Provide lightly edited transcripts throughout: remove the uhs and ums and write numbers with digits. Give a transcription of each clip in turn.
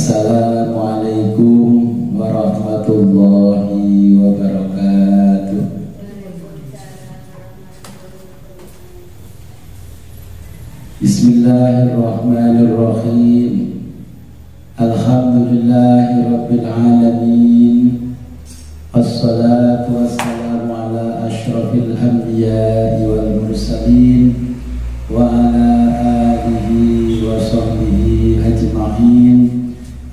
Assalamualaikum warahmatullahi wabarakatuh. Bismillahirrahmanirrahim. Alhamdulillahi rabbil alamin. Assalatu wassalamu ala asyrafil anbiya'i wal mursalin wa ala alihi wa sahbihi ajma'in.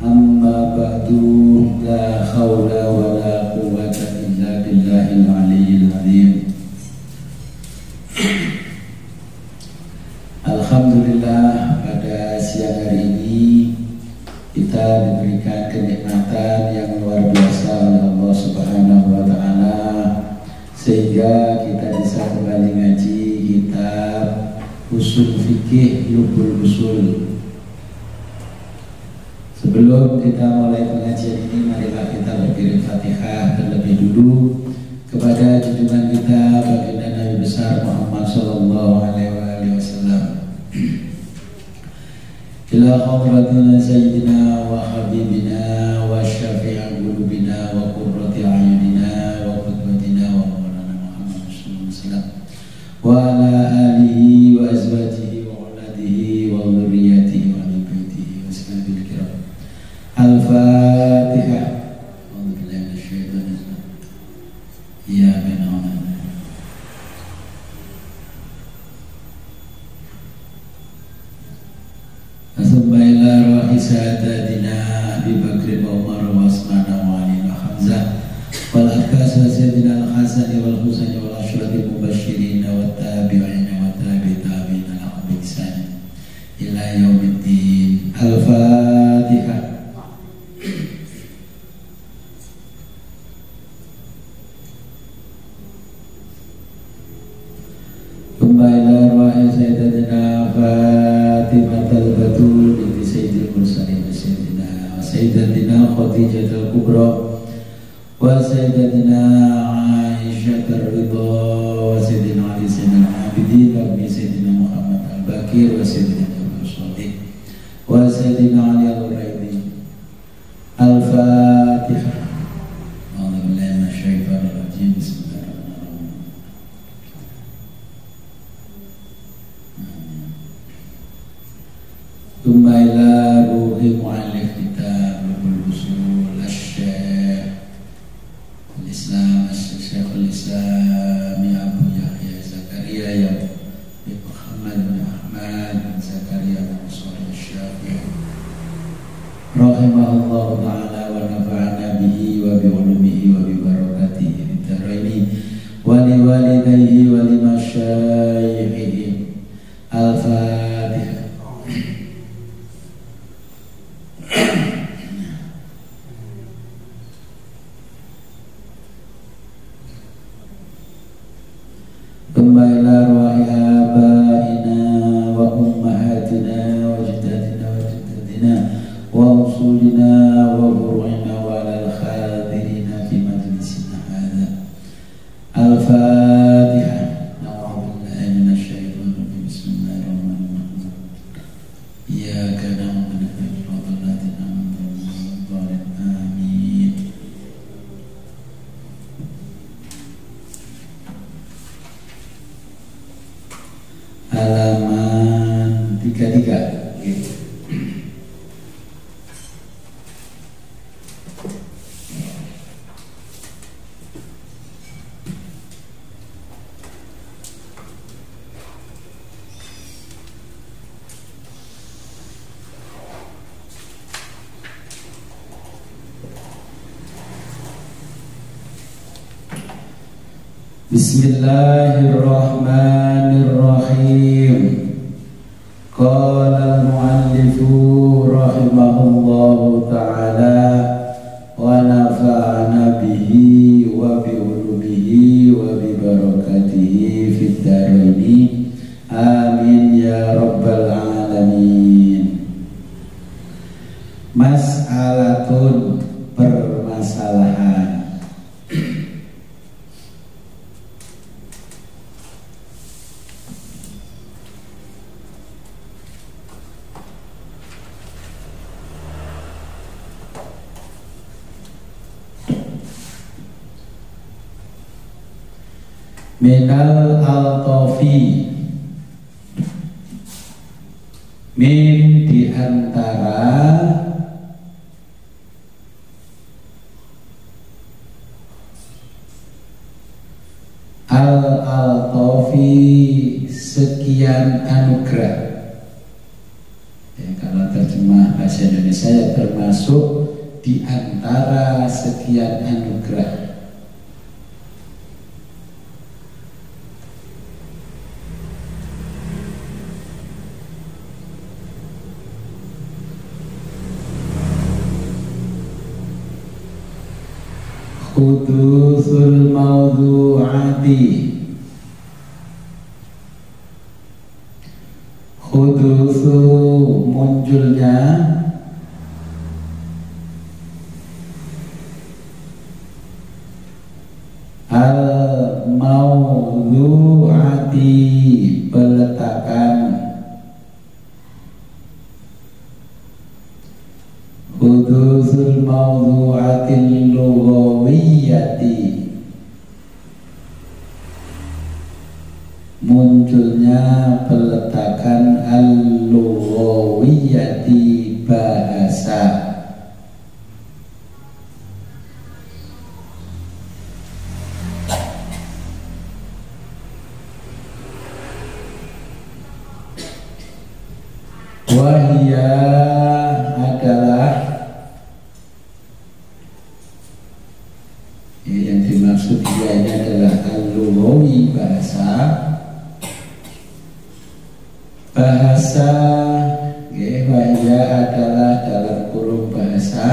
Amma ba'du, la khawla wa la quwwata illa billahil aliyyil azim. Alhamdulillah, pada siang hari ini kita diberikan kenikmatan yang luar biasa oleh Allah Subhanahu wa taala sehingga kita bisa kembali ngaji kitab Ushul Fikih Lubul Usul. Sebelum kita mulai pengajian ini, marilah kita berkirim Fatihah terlebih dulu kepada junjungan kita baginda Nabi besar Muhammad sallallahu alaihi wasallam. Ila hadratina sayyidina wa habibina wa syafi'i qulubina wa qurrati a'yunina wa qudwatina wa maulana Muhammad sallallahu alaihi wasallam wa ala alihi wa azwajihi wa auladihi wa dzurriyyatihi wa ahli baitihi wa sahbihi kiram. Al-Fatihah. A'udzubillahi minasyaitonir rajim. Ya benar. Asmaila rohi sayyidina Abi Bakr wa Umar wa Utsman wa Ali wa Hamzah wal Abbas wa sayyidina Al-Hasan wal Husain wal asyrati mubasysyirin wa tabi'in wa tabi'in lahum bi ihsan ila yaumiddin. Al-Fatihah. Asmaila rohi sayyidina Fatimah al-Batul binti Sayyidil Mursalin wa Sayyidatina Khadijah al-Kubra wa Sayyidatina Aisyah ar-Ridha wa Sayyidina Ali Zainal Abidin wa Sayyidina Muhammad al-Bakir wa Sayyidina Jabal Shadiq wa Sayyidina Ali al-Raidi. Al-Fatihah. A'udzubillahi minasyaitonir rajim. Bismillahirrahmanirrahim. Tsumma ila ruhi mu'allif kitab Lubul Usul Asy-Syaikh Al-Islam Syekhul Islam Abu Yahya Zakaria ya Muhammad bin Ahmad bin Zakaria bin Shalih Asy-Syafi'i rahimahullahu ta'ala wa nafa'ana bihi wa bi ulumihi wa bi barakatihi fid dharaini wa li walidayhi wa li masyayikhihi. Al-Fatihah. Ila ruhi abaina wa ummahatina wa jaddatina wa jaddatina wa usulina wa furu'ina wa alal khadirina fi majlisina hadha. Al-Fatihah. A'udzubillahi minasyaitonir rajim. Bismillahirrahmanirrahim. Iyyaka na'budu wa iyyaka nasta'in. Amin. Halaman 33. Bismillahirrahmanirrahim. Qala al-mu'allifu rahimahullahu ta'ala wa nafa'ana bihi wa bi ulumihi wa bi barakatihi fid dharaini. Amin ya rabbal alamin. Mas'alatun, permasalahan. minal altofi, min diantara al-altofi sekian anugerah. Ya, kalau terjemah bahasa Indonesia ya termasuk di antara sekian anugerah. Hudusul mawdu'ati, hudusu munculnya, al mawdu'ati peletakan, hudusul mawdu'atil lughawiyati munculnya peletakan al-lughawiyati bahasa. Wahia adalah yang dimaksud dia ini adalah al-lughawi bahasa. Bahasa wahia adalah dalam kurung bahasa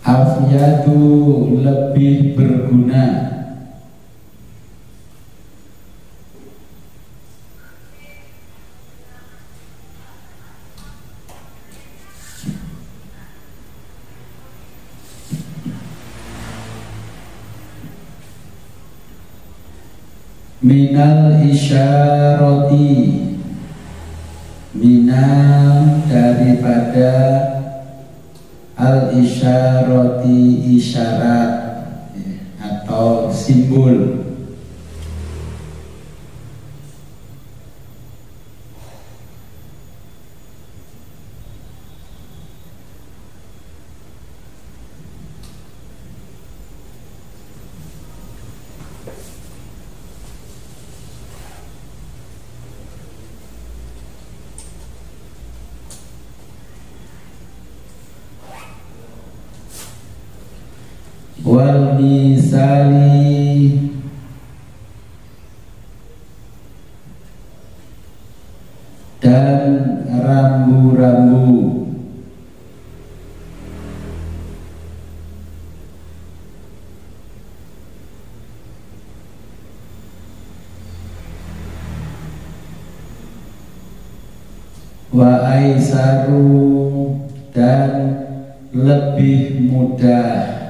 afyadu lebih berguna, minal isyarati, minal daripada al isyarati isyarat atau simbol. Wal misali dan rambu-rambu. Wa aisaru dan lebih mudah.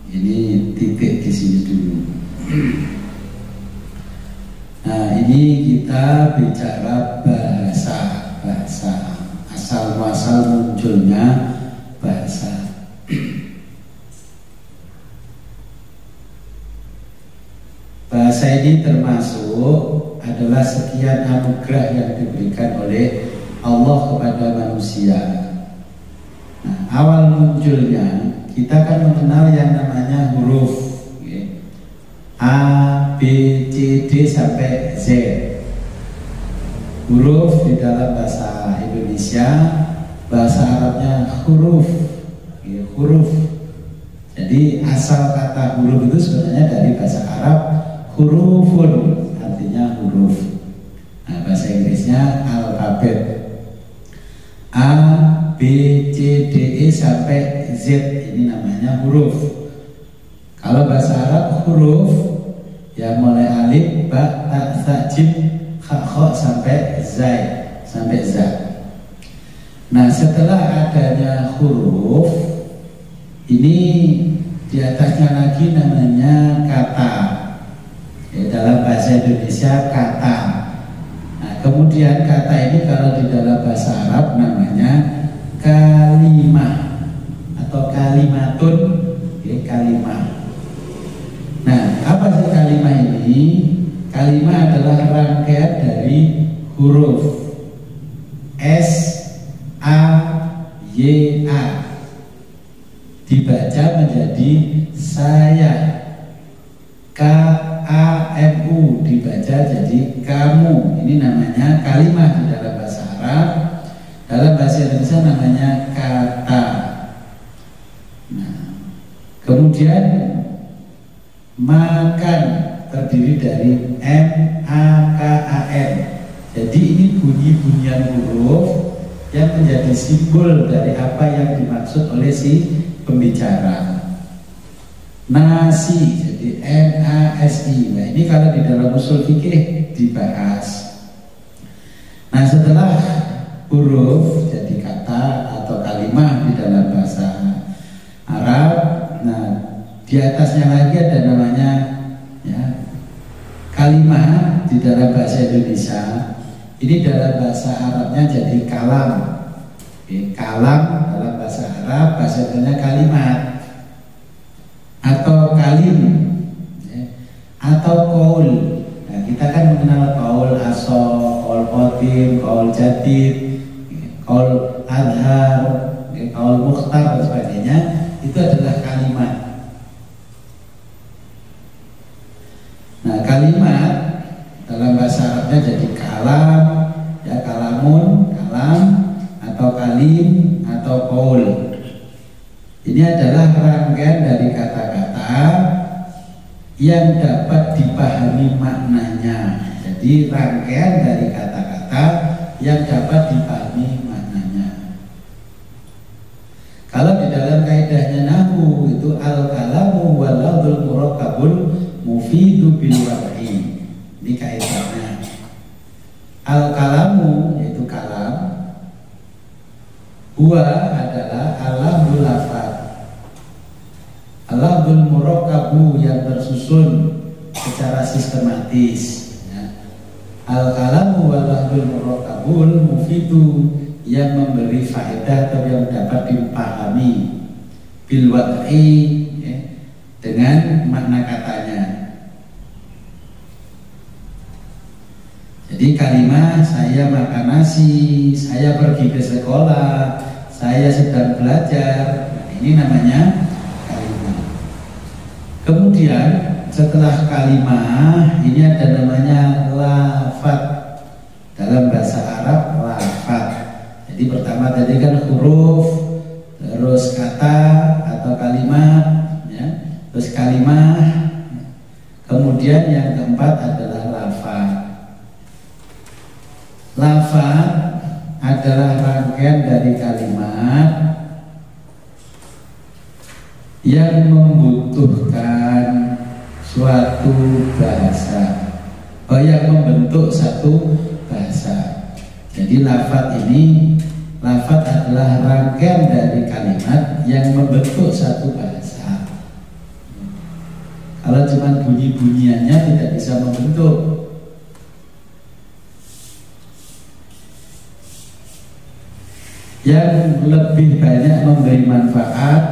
Ini titik di sini dulu. Nah, ini kita bicara bahasa asal muasal munculnya bahasa. Bahasa ini termasuk adalah sekian anugerah yang diberikan oleh Allah kepada manusia. Nah, awal munculnya kita kan mengenal yang namanya huruf A, B, C, D sampai Z. Huruf di dalam bahasa Indonesia, bahasa Arabnya huruf, huruf. Jadi asal kata huruf itu sebenarnya dari bahasa Arab hurufun, artinya huruf. Nah, bahasa Inggrisnya alfabet. A, B, C, D, E sampai Z, ini namanya huruf. Kalau bahasa Arab huruf ya mulai alif, ba, ta, tha, jim, kha, kha sampai zai, sampai za. Nah, setelah adanya huruf ini di atasnya lagi namanya kata. Ya, dalam bahasa Indonesia kata. kemudian kata ini kalau di dalam bahasa Arab namanya kalimah atau kalimatun, ya, kalimah. Nah, apa sih kalimah ini? Kalimah adalah rangkaian dari huruf S, A, Y, A dibaca menjadi saya. K, A, M, U dibaca jadi kamu. Ini namanya kalimah di dalam bahasa Arab. Dalam bahasa Indonesia namanya kata. Nah, kemudian makan terdiri dari M, A, K, A, N. Jadi ini bunyi-bunyian huruf yang menjadi simbol dari apa yang dimaksud oleh si pembicara. Nasi jadi N-A-S-I. Nah, ini kalau di dalam usul fikih dibahas. Nah, setelah huruf jadi kata atau kalimah di dalam bahasa Arab. Nah, di atasnya lagi ada namanya, ya, kalimah di dalam bahasa Indonesia. Ini dalam bahasa Arabnya jadi kalam. Oke, kalam dalam bahasa Arab, bahasa Indonesia kalimat atau kalim, ya, atau qaul. Nah, kita kan mengenal qaul aso, qaul qadim, qaul jadid, qaul adhar, qaul mukhtar dan sebagainya. Itu adalah kalimat. Nah, kalimat dalam bahasa Arabnya jadi kalam, ya, kalamun, kalam, atau kalim, atau qaul. Ini adalah rangkaian dari kata-kata yang dapat dipahami maknanya. Jadi rangkaian dari kata-kata yang dapat dipahami maknanya. Kalau di dalam kaidahnya nahwu itu al-kalamu wal lafdzul murakkabun mufidu bil wad'i. Ini kaidahnya. Al-kalamu yaitu kalam, huwa adalah al-lafdzul lafaz, al-lafdzul murakkabu yang tersusun secara sistematis, ya. Al-kalamu wal lafdzul murakkabul mufidu yang memberi faedah atau yang dapat dipahami bil wad'i, ya, dengan makna katanya. Jadi kalimat saya makan nasi, saya pergi ke sekolah, saya sedang belajar. Nah, ini namanya kalimat. Kemudian setelah kalimat ini ada namanya lafaz. Dalam bahasa Arab lafaz. Jadi pertama tadi kan huruf, terus kata atau kalimat, ya, terus kalimat. Kemudian yang keempat adalah lafaz. Lafaz adalah rangkaian dari kalimat yang membutuhkan suatu bahasa, yang membentuk satu bahasa. Jadi lafaz adalah rangkaian dari kalimat yang membentuk satu bahasa. Kalau cuma bunyi-bunyiannya tidak bisa membentuk. Yang lebih banyak memberi manfaat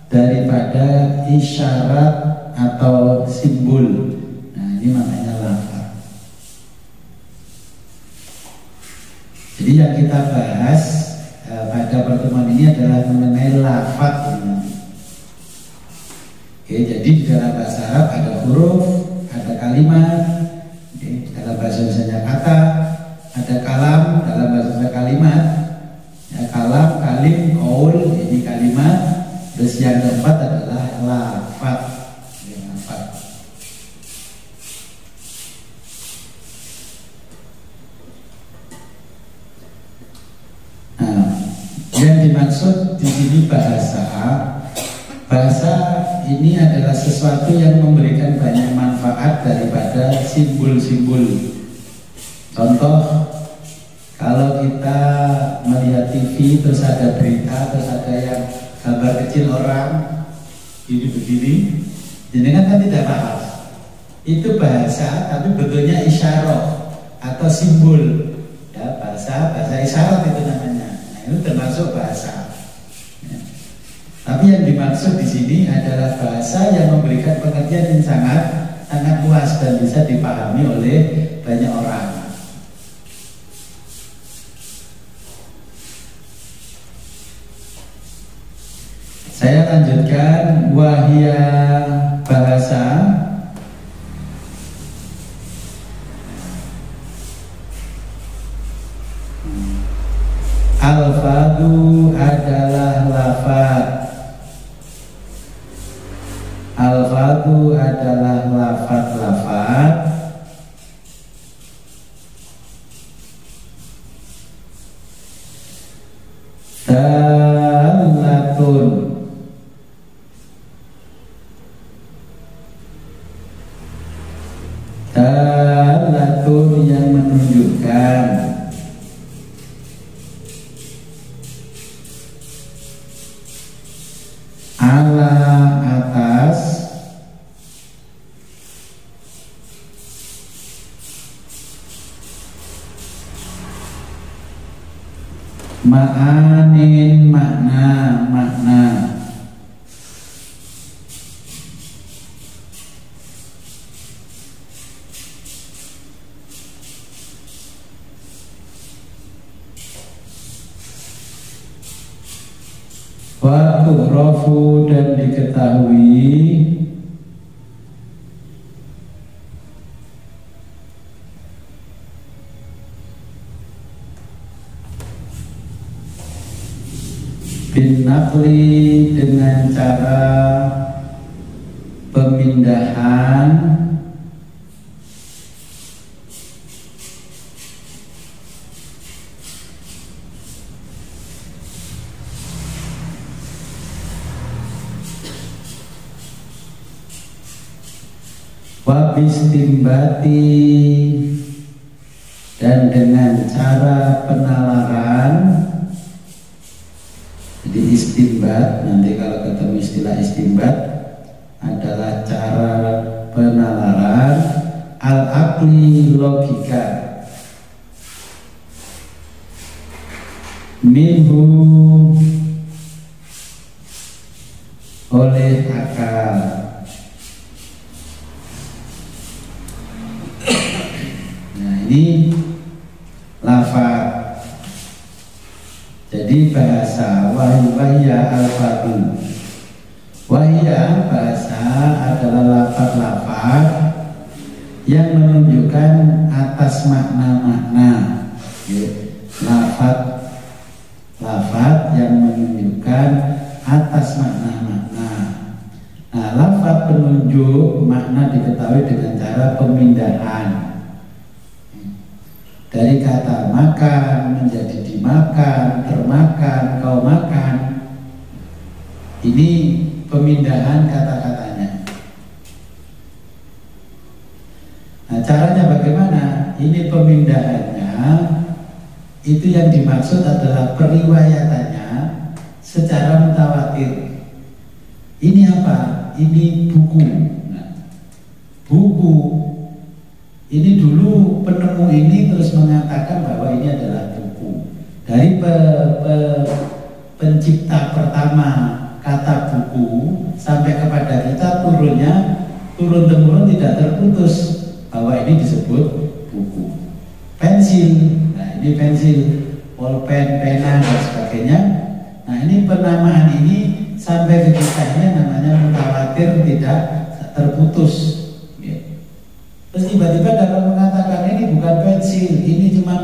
daripada isyarat atau simbol. Nah, ini maknanya lafaz. Jadi yang kita bahas pada pertemuan ini adalah mengenai lafaz ini. Oke, jadi di dalam bahasa Arab ada huruf, ada kalimat. Oke, dalam bahasa Indonesia kata, ada kalam, dalam bahasa Indonesia kalimat. Ya, kalam, kalim, qaul, ini kalimat. Terus yang keempat adalah lafaz. Ya, lafaz. Nah, yang dimaksud di sini bahasa. Bahasa ini adalah sesuatu yang memberikan banyak manfaat daripada simbol-simbol. Contoh, kalau kita melihat TV terus ada berita, terus ada yang gambar kecil orang ini begini, jadi kan tidak paham. Itu bahasa, tapi bentuknya isyarat. atau simbol, ya, bahasa isyarat itu namanya. Nah, itu termasuk bahasa. Ya. Tapi yang dimaksud di sini adalah bahasa yang memberikan pengertian yang sangat luas dan bisa dipahami oleh banyak orang. Saya lanjutkan, wahia bahasa al-fadu adalah lafaz. Al-fadu adalah lafaz-lafaz dalatun yang menunjukkan ala atas ma'anin makna wa tu'rafu dan diketahui bin naqli dengan cara pemindahan wabistimbati dan dengan cara penalaran. Jadi istimbat, nanti kalau ketemu istilah istimbat adalah cara penalaran, al-aqli logika, minhu oleh akal. Nah, ini lafaz. Jadi bahasa wahya al-fadl. Wahya bahasa adalah lafaz-lafaz yang menunjukkan atas makna-makna. Lafaz yang menunjukkan atas makna-makna. Nah, lafaz penunjuk makna diketahui dengan cara pemindahan dari kata makan menjadi dimakan, termakan, kau makan. Ini pemindahan kata-katanya. Nah, caranya bagaimana? Ini pemindahannya, itu yang dimaksud adalah periwayatannya secara mutawatir. Ini apa? Ini buku. Nah, buku. Ini dulu penemu ini terus mengatakan bahwa ini adalah buku. Dari pencipta pertama kata buku sampai kepada kita turun-temurun tidak terputus bahwa ini disebut buku. Pensil, nah ini pensil, pulpen, pena dan sebagainya. Nah, ini penamaan ini sampai ke kita ini namanya mutawatir, tidak terputus. Terus tiba-tiba dalam mengatakan ini bukan pensil, ini cuma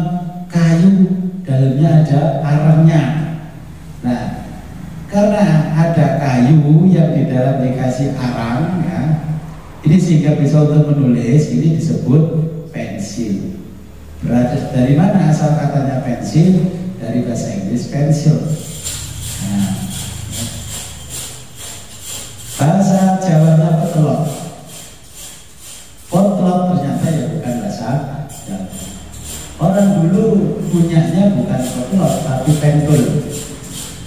kayu, dalamnya ada arangnya. Nah, karena ada kayu yang di dalam dikasih arang, ya, ini sehingga bisa untuk menulis, ini disebut pensil. Berarti dari mana asal katanya pensil? Dari bahasa Inggris pencil. Nah, bahasa Jawanya petelok. Potlot ternyata ya bukan bahasa Jawa. Orang dulu punyanya bukan potlot tapi pentul.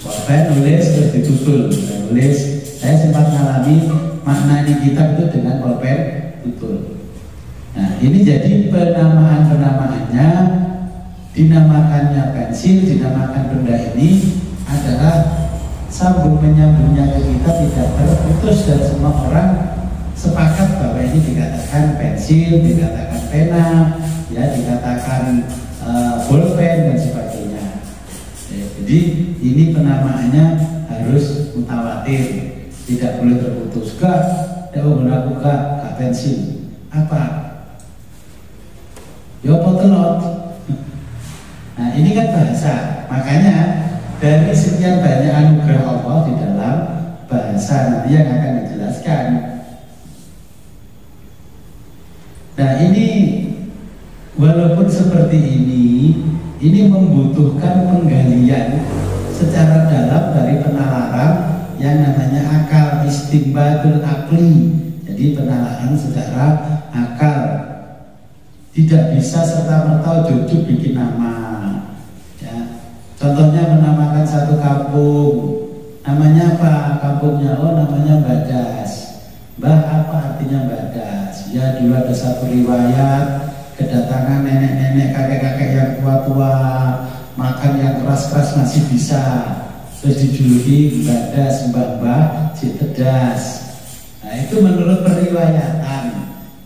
Pulpen nulis terus ditutul. Nulis. Saya sempat mengalami makna ini kitab itu dengan pulpen tutul. Nah, ini jadi penamaannya dinamakannya pensil, dinamakan benda ini adalah sambung menyambungnya ke kita tidak terputus, dan semua orang sepakat bahwa ini dikatakan pensil, dikatakan pena, ya dikatakan bolpen dan sebagainya. Jadi ini penamaannya harus mutawatir, tidak boleh terputus. Gak pensil apa? Ya potelot. Nah ini kan bahasa, makanya dari sekian banyak anugerah Allah di dalam bahasa nanti yang akan dijelaskan. Nah ini walaupun seperti ini membutuhkan penggalian secara dalam dari penalaran yang namanya akal, istinbatul akli. Jadi penalaran secara akal, tidak bisa serta-merta jujuk bikin nama. Ya. Contohnya menamakan satu kampung, namanya apa kampungnya? Oh namanya Badas. Mbah apa artinya Badas? Ya dulu ada satu riwayat kedatangan nenek-nenek, kakek-kakek yang tua-tua, makan yang keras-keras masih bisa, terus dijuluki Badas, mbah-mbah si Tedas. Nah itu menurut periwayatan.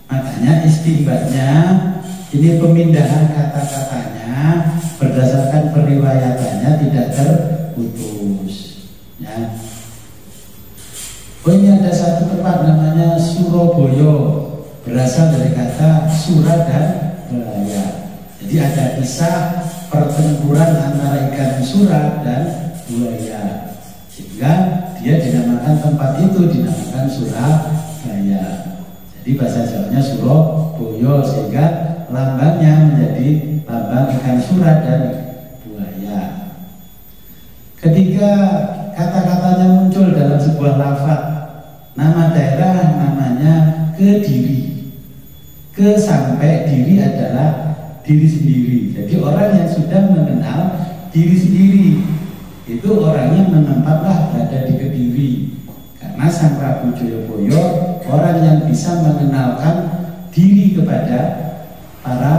Makanya istinbatnya ini pemindahan kata-katanya berdasarkan periwayatannya tidak terputus. Ya. Oh ini ada satu tempat namanya Surabaya, berasal dari kata surah dan belaya. Jadi ada kisah pertempuran antara ikan surah dan buaya, sehingga dia dinamakan tempat itu dinamakan Surabaya. Jadi bahasa Jawanya Surabaya, sehingga lambangnya menjadi lambang ikan surah dan buaya. Ketika kata-katanya muncul dalam sebuah lafaz, nama daerah namanya Kediri. Ke sampai diri adalah diri sendiri. Jadi orang yang sudah mengenal diri sendiri itu orangnya menempatlah berada di Kediri. Karena Sang Prabu Joyoboyo orang yang bisa mengenalkan diri kepada para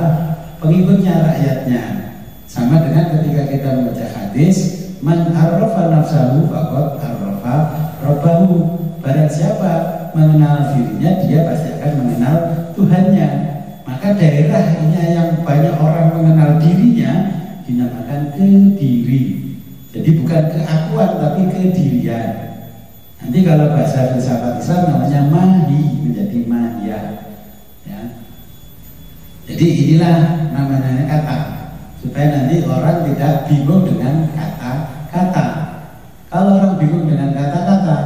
pengikutnya, rakyatnya. Sama dengan ketika kita membaca hadis, man arrafa nafsahu faqad arrafa rabbahu. Barang siapa mengenal dirinya, dia pasti akan mengenal Tuhannya. Maka daerahnya yang banyak orang mengenal dirinya dinamakan Kediri. Jadi bukan keakuan tapi kedirian. Nanti kalau bahasa filsafat Islam namanya mahi, menjadi mahiyah. Ya. Jadi inilah namanya kata, supaya nanti orang tidak bingung dengan kata-kata. Kalau orang bingung dengan kata-kata,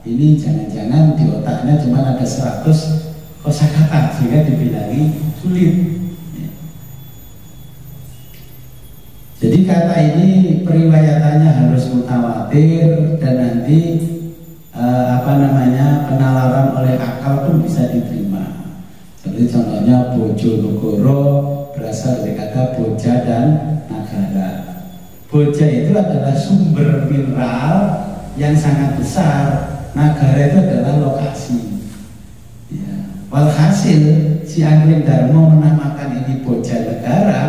ini jangan-jangan di otaknya cuma ada 100 kosakata sehingga dibilangi sulit. Ya. Jadi kata ini periwayatannya harus mutawatir dan nanti penalaran oleh akal pun bisa diterima. Jadi contohnya Bojonegoro berasal dari kata boja dan nagara. Boja itu adalah sumber mineral yang sangat besar. Nagara itu adalah lokasi. Ya. Walhasil si Angling Darmo menamakan ini boja negara,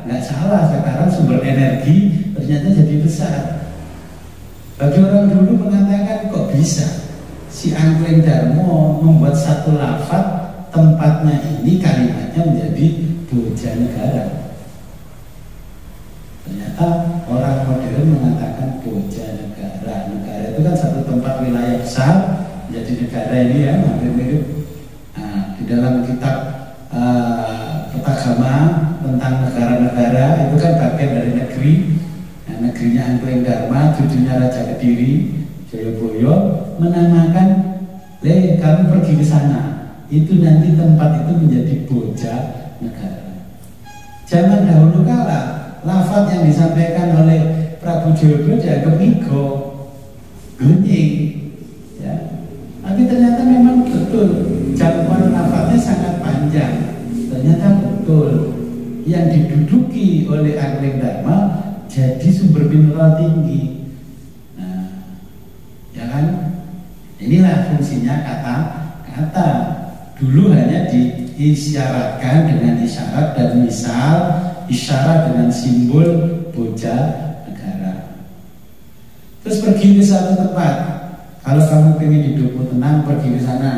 nggak salah. Sekarang sumber energi ternyata jadi besar. Bagi orang dulu mengatakan kok bisa si Angling Darmo membuat satu lafaz tempatnya ini kalimatnya menjadi boja negara. Ternyata orang modern mengatakan boja negara. Negara itu kan satu tempat wilayah besar, menjadi negara ini ya, hampir mirip. Nah, di dalam kitab Petagama tentang negara-negara itu kan bagian dari negeri. Nah, negerinya Angling Darma, cucunya Raja Kediri, Joyoboyo menamakan, kamu pergi ke sana. Itu nanti tempat itu menjadi boja negara. Zaman dahulu kala lafaz yang disampaikan oleh Prabu Joyoboyo dianggap ngigo, gunying, ya. Tapi ternyata memang betul jangkauan lafaznya sangat panjang. Ternyata betul yang diduduki oleh Angling Darma jadi sumber mineral tinggi. Nah, ya kan? Inilah fungsinya kata-kata. Dulu hanya diisyaratkan dengan isyarat dan misal, isyarat dengan simbol boja negara. Terus pergi ke satu tempat. Kalau kamu ingin hidupmu tenang, pergi ke sana.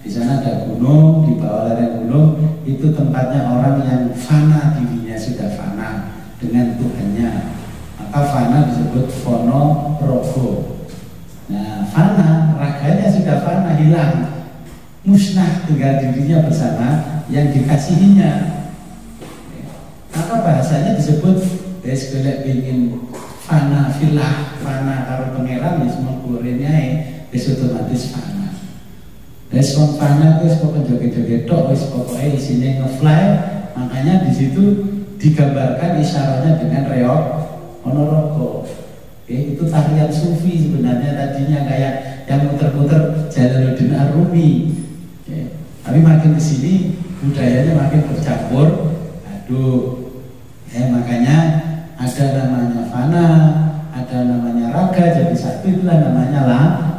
Di sana ada gunung, di bawah lereng gunung itu tempatnya orang yang fana dirinya, sudah fana dengan Tuhannya. Maka fana disebut fono rogo. Nah, fana raganya sudah fana, hilang, musnah, tinggal dirinya bersama yang dikasihinya. Maka bahasanya disebut golek ingin fana filah, fana karo pangeran wis mengkurenya wis otomatis fana. Wis wong fana wis kok joget-joget tok, wis pokoke isine ngefly. Makanya di situ digambarkan isyaratnya dengan reog ponorogo. Itu tarian sufi sebenarnya, tadinya kayak yang muter-muter Jalaluddin Ar-Rumi. Tapi makin kesini budayanya makin bercampur aduk. Makanya ada namanya fana, ada namanya raga, jadi satu, itulah namanya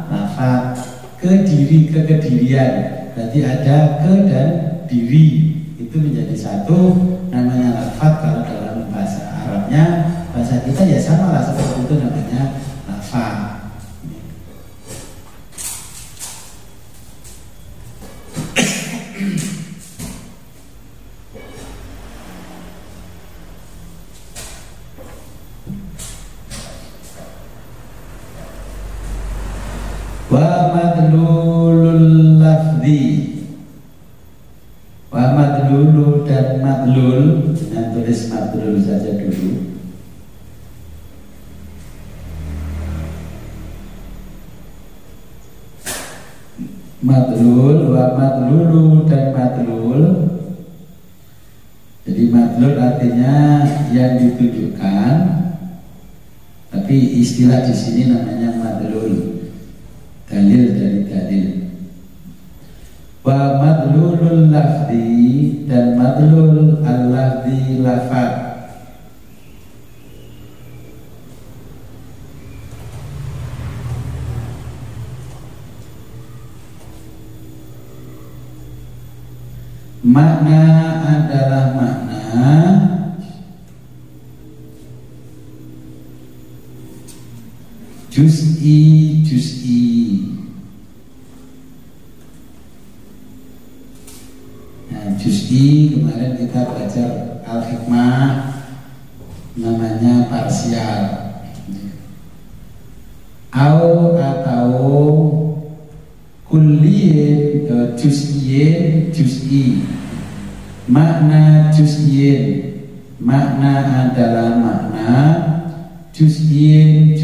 lafaz. Kedirian, berarti ada ke dan diri, itu menjadi satu, namanya lafaz. Kalau dalam bahasa Arabnya, bahasa kita ya sama lah seperti itu, namanya lafaz. Wa madlulul lafzi, wa madlulu dan madlul, dengan tulis madlul saja dulu. Madlul, wa madlulu dan madlul. Jadi madlul artinya yang ditunjukkan, tapi istilah di sini namanya madlul. Dalil dari dalil. Wa madlulul lafzi dan madlul al-lafzi lafaz. Makna adalah makna juz'i. Nah, juz'i kemarin kita belajar al-hikmah, namanya parsial. Atau kulliyin, juz'i. Makna juz'in, makna adalah makna juz'i.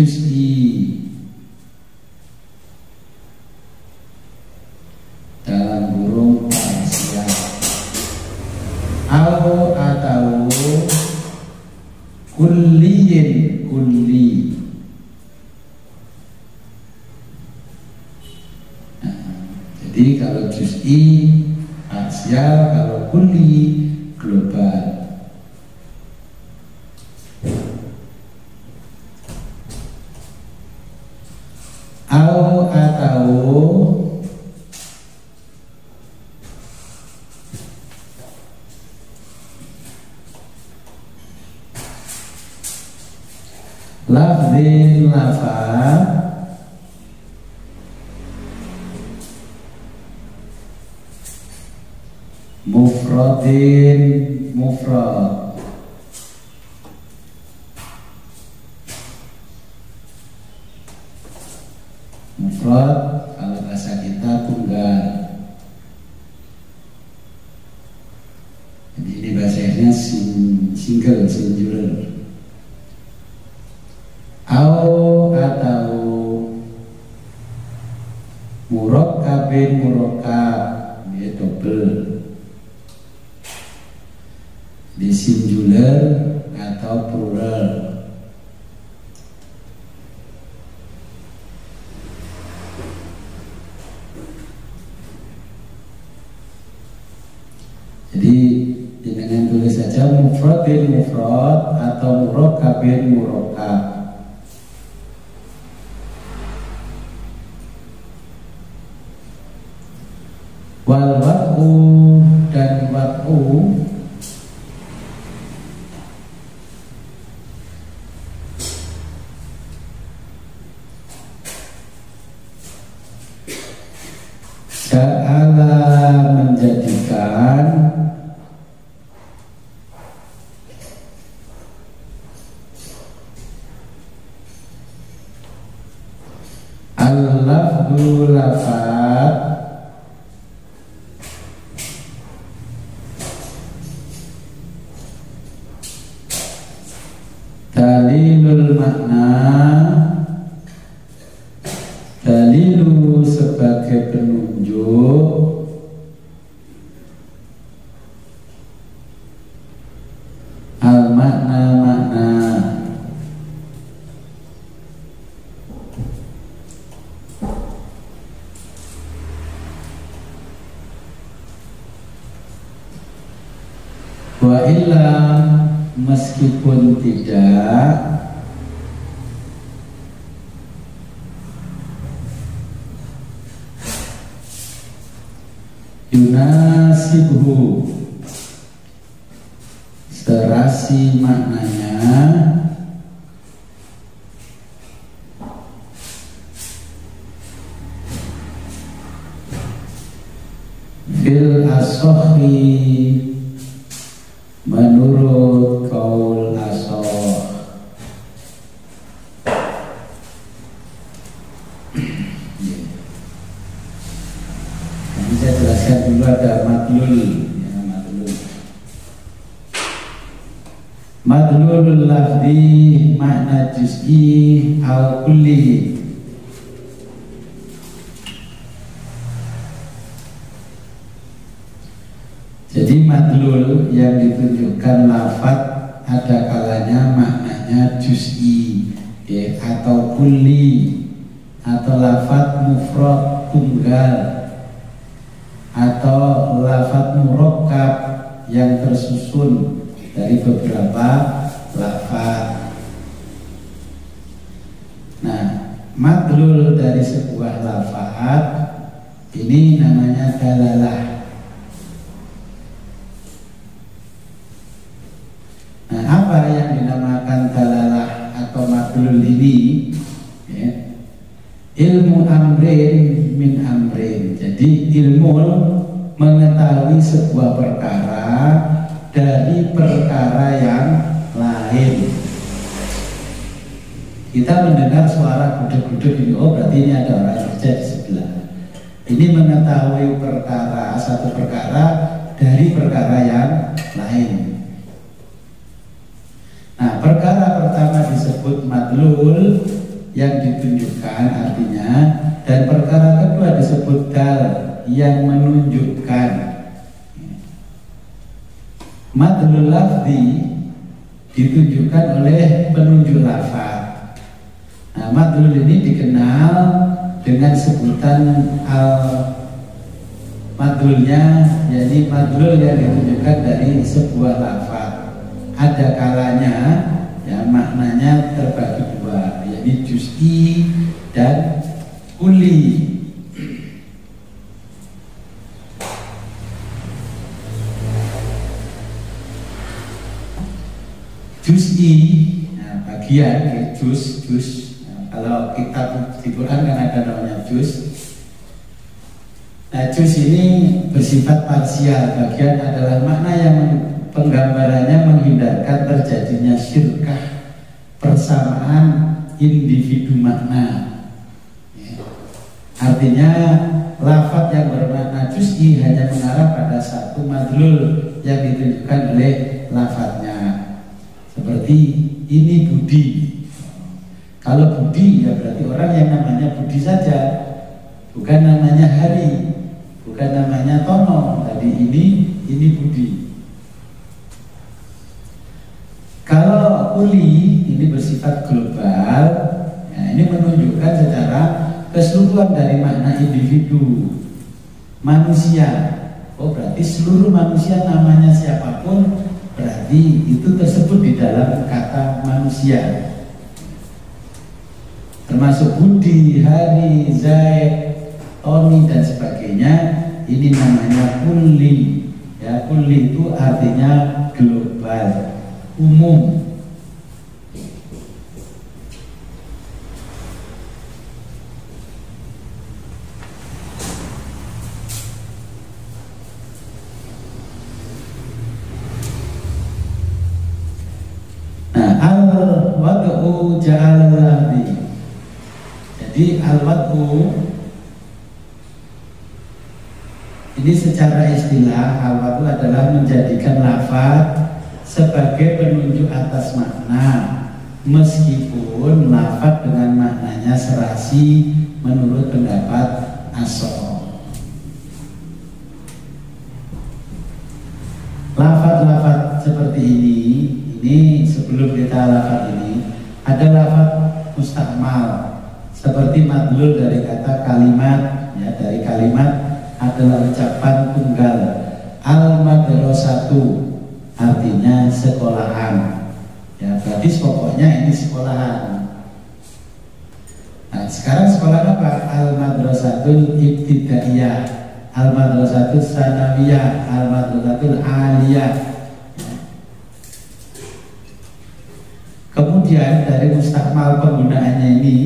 Dalam kurung parsial. Atau kulliyin, kulli. Nah, jadi kalau juz'i parsial, kalau kulli global. Atau lafzin lafaz mufradin mufrad. Mufrad kalau bahasa kita tunggal. Jadi ini bahasanya single, singular. Atau murakkabin, murakkab, dia double. Di singular atau plural. Jadi dengan tulis saja mufradin mufrad atau murakkabin murakkab. Wal wad'u dan wat'u ja'ala menjadikan al-lafdu lafad dalilul makna, dalilu sebagai penunjuk, al makna makna, wa illa meskipun tidak yunasibhu serasi maknanya fil asohi menurut kaul asoh. Nanti saya jelaskan dulu ada madlul ya, madlul lafzi makna juz'i al kulli. Jadi madlul yang ditunjukkan lafaz ada kalanya maknanya juz'i ya, atau kulli, atau lafaz mufrad tunggal, atau lafaz murakkab yang tersusun dari beberapa lafaz. Nah, madlul dari sebuah lafaz ini namanya dalalah. Nah, apa yang dinamakan dalalah atau madlul ini ya? Ilmu amrin min amrin. Jadi ilmu mengetahui sebuah perkara dari perkara yang lain. Kita mendengar suara gudeg-gudeg ini, oh berarti ini ada orang kerja di sebelah. Ini mengetahui perkara, satu perkara dari perkara yang lain. Nah, perkara pertama disebut madlul yang ditunjukkan artinya, dan perkara kedua disebut dal yang menunjukkan. Madlul lafzi ditunjukkan oleh penunjuk lafaz. Nah, madlul ini dikenal dengan sebutan madlulnya, jadi madlul yang ditunjukkan dari sebuah lafaz. Ada kalanya ya maknanya terbagi dua, yaitu juz'i dan kulli. Juz'i, nah, bagian ya, juz. Nah, kalau kitab di Quran kan ada namanya juz. Nah, juz ini bersifat parsial. Bagian adalah makna yang penggambarannya menghindarkan terjadinya syirkah, persamaan individu makna ya. Artinya lafaz yang bermakna juz'i hanya mengarah pada satu madlul yang ditunjukkan oleh lafaznya. Seperti ini Budi. Kalau Budi ya berarti orang yang namanya Budi saja, bukan namanya Hari, bukan namanya Tono. Tadi ini Budi. Kalau kuli ini bersifat global, ya, ini menunjukkan secara keseluruhan dari makna individu manusia. Oh berarti seluruh manusia namanya siapapun, berarti itu tersebut di dalam kata manusia. Termasuk Budi, Hari, Zaid, Tony dan sebagainya. Ini namanya kuli, ya kulli itu artinya global, umum. Nah, al-wad'u ja'ala. Jadi al-wad'u ini secara istilah, al-wad'u adalah menjadikan lafaz sebagai penunjuk atas makna, meskipun lafaz dengan maknanya serasi menurut pendapat Ash'ari. Lafaz-lafaz seperti ini sebelum kita lafaz ini ada lafaz mustakmal seperti madlul dari kata kalimat, ya, dari kalimat adalah ucapan tunggal. Al-madrasatu artinya sekolahan, ya, berarti pokoknya ini sekolahan. Nah, sekarang sekolah apa? Al-madrasatul ibtidaiyah, al-madrasatul sanawiyah, al-madrasatul aliyah. Kemudian dari mustakmal penggunaannya ini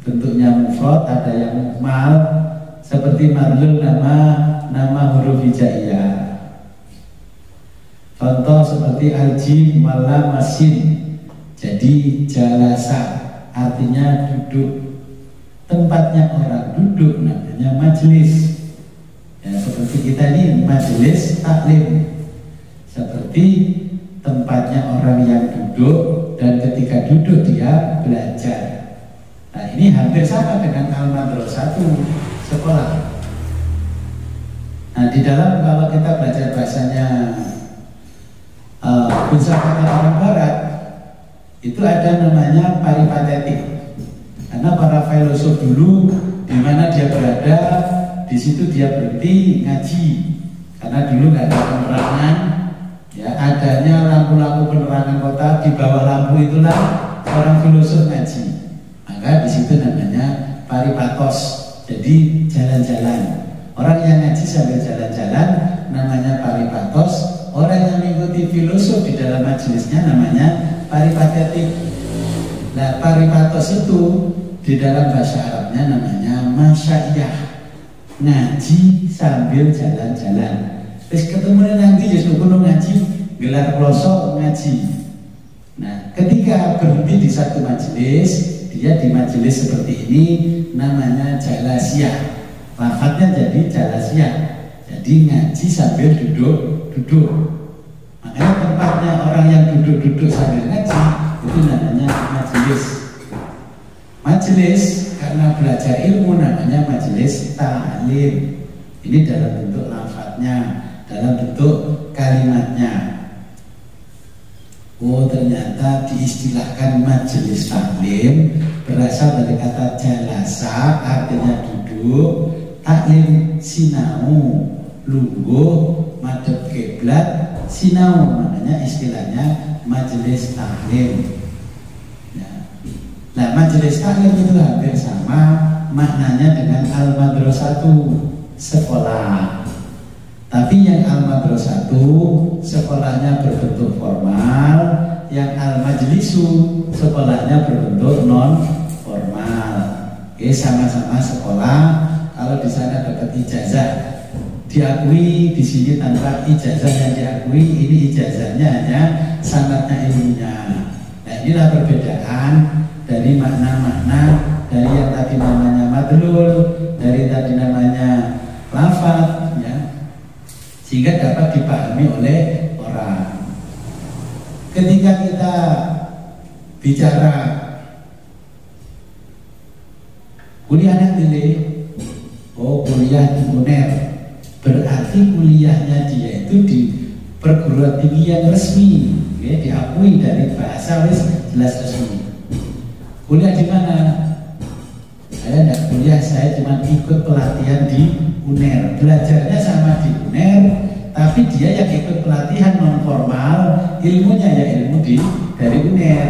bentuknya mufrad, ada yang muhmal seperti madlul nama huruf hijaiyah. Contoh seperti al-jim wala masin. Jadi jalasa artinya duduk, tempatnya orang duduk namanya majelis. Ya, seperti kita ini majelis taklim, seperti tempatnya orang yang duduk dan ketika duduk dia belajar. Nah, ini hampir sama dengan al-madrasatu, sekolah. Nah, di dalam kalau kita belajar bahasanya filsafat orang barat, itu ada namanya paripatetik. Karena para filosof dulu di mana dia berada, di situ dia berhenti ngaji. Karena dulu nggak ada penerangan, ya, adanya lampu-lampu penerangan kota, di bawah lampu itulah orang filosof ngaji. Maka di situ namanya paripatos, jadi jalan-jalan. Orang yang ngaji sambil jalan-jalan namanya paripatos. Orang yang mengikuti filosof di dalam majelisnya namanya paripatetik. Nah, paripatos itu di dalam bahasa Arabnya namanya masyayah, ngaji sambil jalan-jalan. Terus ketemu nanti justru kuno ngaji, gelar pelosok ngaji. Nah, ketika berhenti di satu majelis, dia di majelis seperti ini namanya jalasiyah. Lafadznya jadi jalasiyah. Jadi ngaji sambil duduk. Makanya tempatnya orang yang duduk sambil ngaji itu namanya majelis. Majelis karena belajar ilmu namanya majelis ta'lim. Ini dalam bentuk lafadznya, dalam bentuk kalimatnya. Oh, ternyata diistilahkan majelis taklim berasal dari kata jalasa, artinya duduk, taklim sinau, lungguh, madhep kiblat, sinau, maknanya istilahnya majelis taklim. Ya. Nah, majelis taklim itu hampir sama maknanya dengan al-madrasatu, sekolah. Tapi yang al-madrasatu sekolahnya berbentuk formal, yang al-majlisu sekolahnya berbentuk non formal. Oke, sama-sama sekolah. Kalau di sana dapat ijazah diakui, di sini tanpa ijazah yang diakui, ini ijazahnya hanya sanadnya ilmunya. Nah, inilah perbedaan dari makna-makna dari yang tadi namanya madlul, dari tadi namanya lafaz, ya, sehingga dapat dipahami oleh orang. Ketika kita bicara kuliah nanti, oh kuliah di UNER, berarti kuliahnya dia itu di perguruan tinggi yang resmi, ya, diakui dari bahasa wis jelas resmi. Kuliah di mana? Saya tidak kuliah, saya cuma ikut pelatihan di UNER. Belajarnya sama di UNER, tapi dia yang ikut pelatihan non formal, ilmunya ya ilmu dari UNER.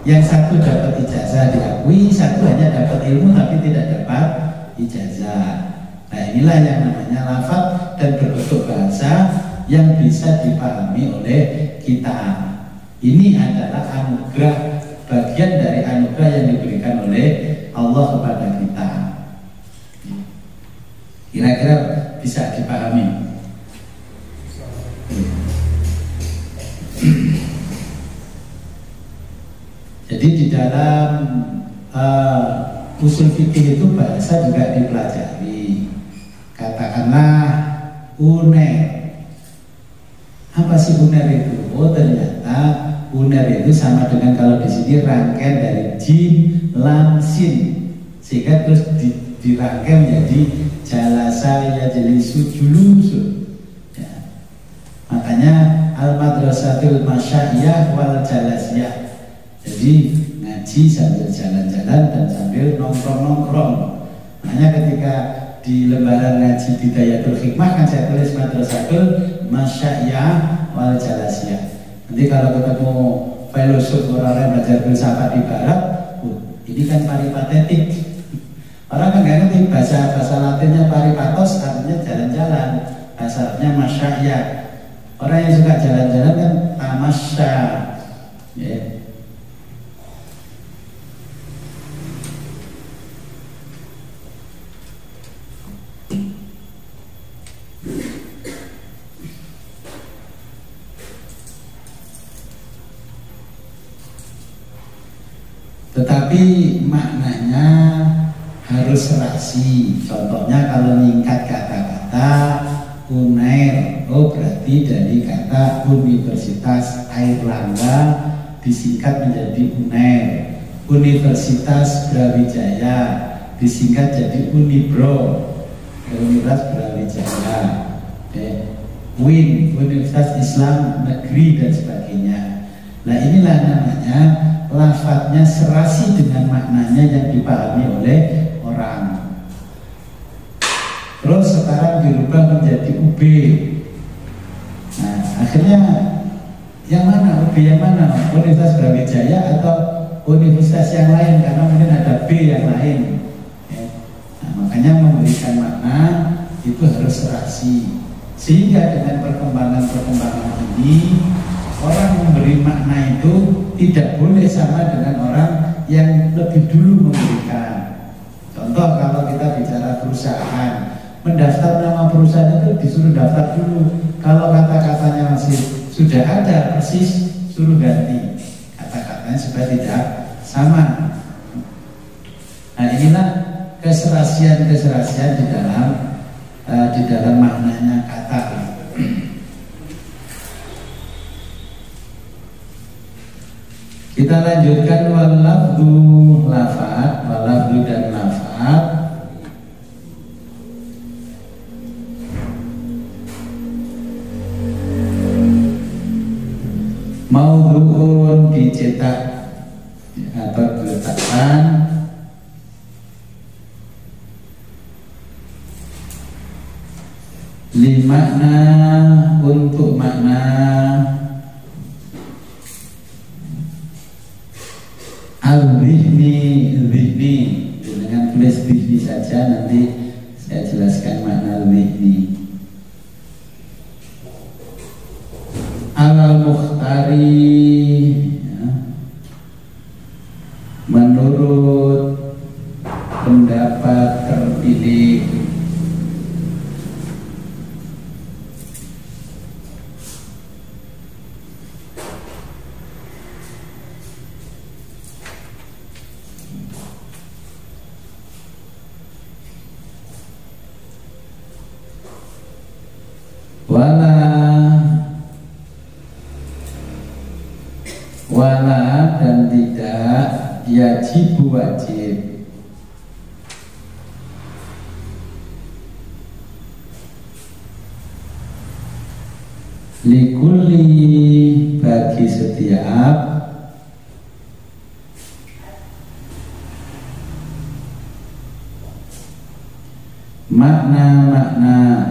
Yang satu dapat ijazah diakui, satu hanya dapat ilmu tapi tidak dapat ijazah. Nah, inilah yang namanya lafaz dan berbentuk bahasa yang bisa dipahami oleh kita. Ini adalah anugerah, bagian dari anugerah yang diberikan oleh Allah kepada kita. Kira-kira bisa dipahami? Jadi di dalam usul fikih itu bahasa juga dipelajari. Katakanlah uner. Apa sih uner itu? Oh, ternyata uner itu sama dengan kalau di sini rangkaian dari jim, lam, sin, sehingga terus dirangkai menjadi jalasa yajlisu julusun. Ya. Makanya al-madrasatul masyaiyah wal jalasiyah. Jadi ngaji sambil jalan-jalan dan sambil nongkrong-nongkrong. Makanya ketika di lembaran ngaji Bidayatul Hikmah kan saya tulis madrasatul masyaiyah wal jalasiyah. Nanti kalau ketemu filosof orang yang belajar filsafat di barat, ini kan paripatetik. Orang kan nggak ngerti bahasa Latinnya paripatos, artinya jalan-jalan. Bahasa Arabnya masyaiyah. Orang yang suka jalan-jalan kan tamasya. Ya. Tetapi maknanya harus serasi. Contohnya kalau nyingkat kata-kata Unair, oh berarti dari kata Universitas Airlangga disingkat menjadi Unair. Universitas Brawijaya disingkat jadi Unibro, Universitas Brawijaya. UIN, Universitas Islam Negeri dan sebagainya. Nah inilah namanya lafadznya serasi dengan maknanya yang dipahami oleh orang. Terus sekarang dirubah menjadi UB. Nah akhirnya yang mana UB, yang mana Universitas Brawijaya atau universitas yang lain, karena mungkin ada B yang lain. Nah, makanya memberikan makna itu harus serasi. Sehingga dengan perkembangan ini orang memberi makna itu tidak boleh sama dengan orang yang lebih dulu memberikan. Contoh kalau kita bicara perusahaan, mendaftar nama perusahaan itu disuruh daftar dulu. Kalau kata-katanya masih sudah ada persis, suruh ganti kata-katanya supaya tidak sama. Nah inilah keserasian-keserasian di dalam maknanya kata. Kita lanjutkan walafdu lafad, walafdu dan lafad. Maudhu'un dicetak atau diletakkan li makna, untuk makna al-dhihni, dhihni. Dengan tulis dhihni saja, nanti saya jelaskan makna al-dhihni. Al-mukhtari, ya, menurut pendapat terpilih. Wala dan tidak yajib, wajib. Likulli, bagi setiap makna-makna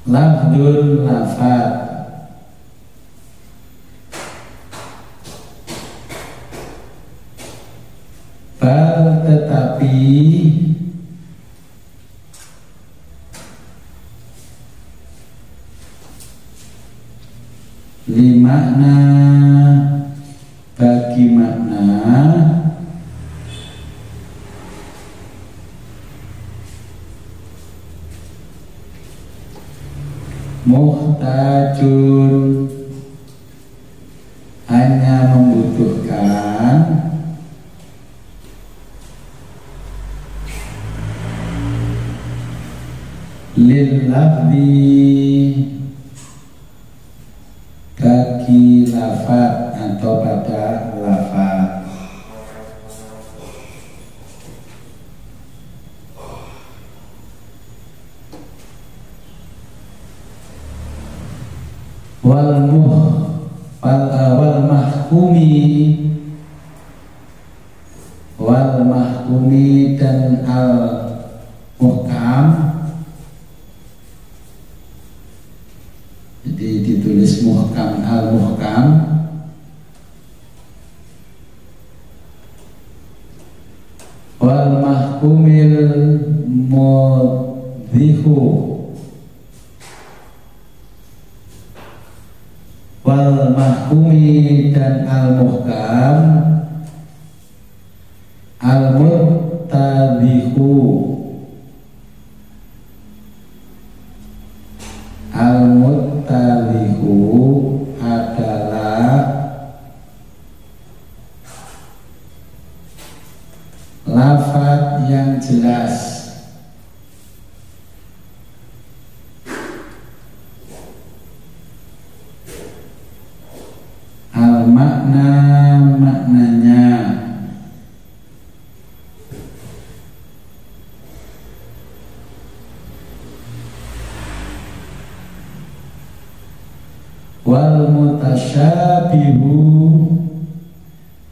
lafdul lafad, bal tetapi makna bagi makna muhtajun hanya membutuhkan lil lafzi bagi lafaz atau pada lafaz. Wal mahkumi dan al muhkam, jadi ditulis muhkam al muhkam, wal mahkumil mudhihu, wal mahkumi dan al muhkam, al muttadhihu, al muttadhihu adalah lafaz yang jelas. Al makna maknanya, wal mutasyabihu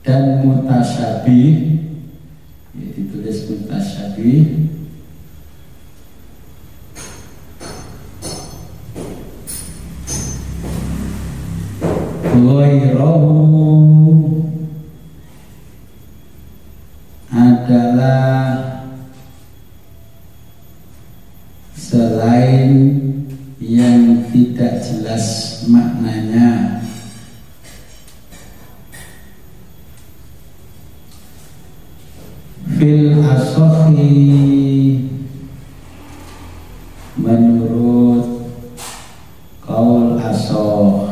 dan mutasyabih, ya, ditulis mutasyabih, ghairahu adalah selain yang tidak jelas maknanya. Fil asohi menurut qaul asoh,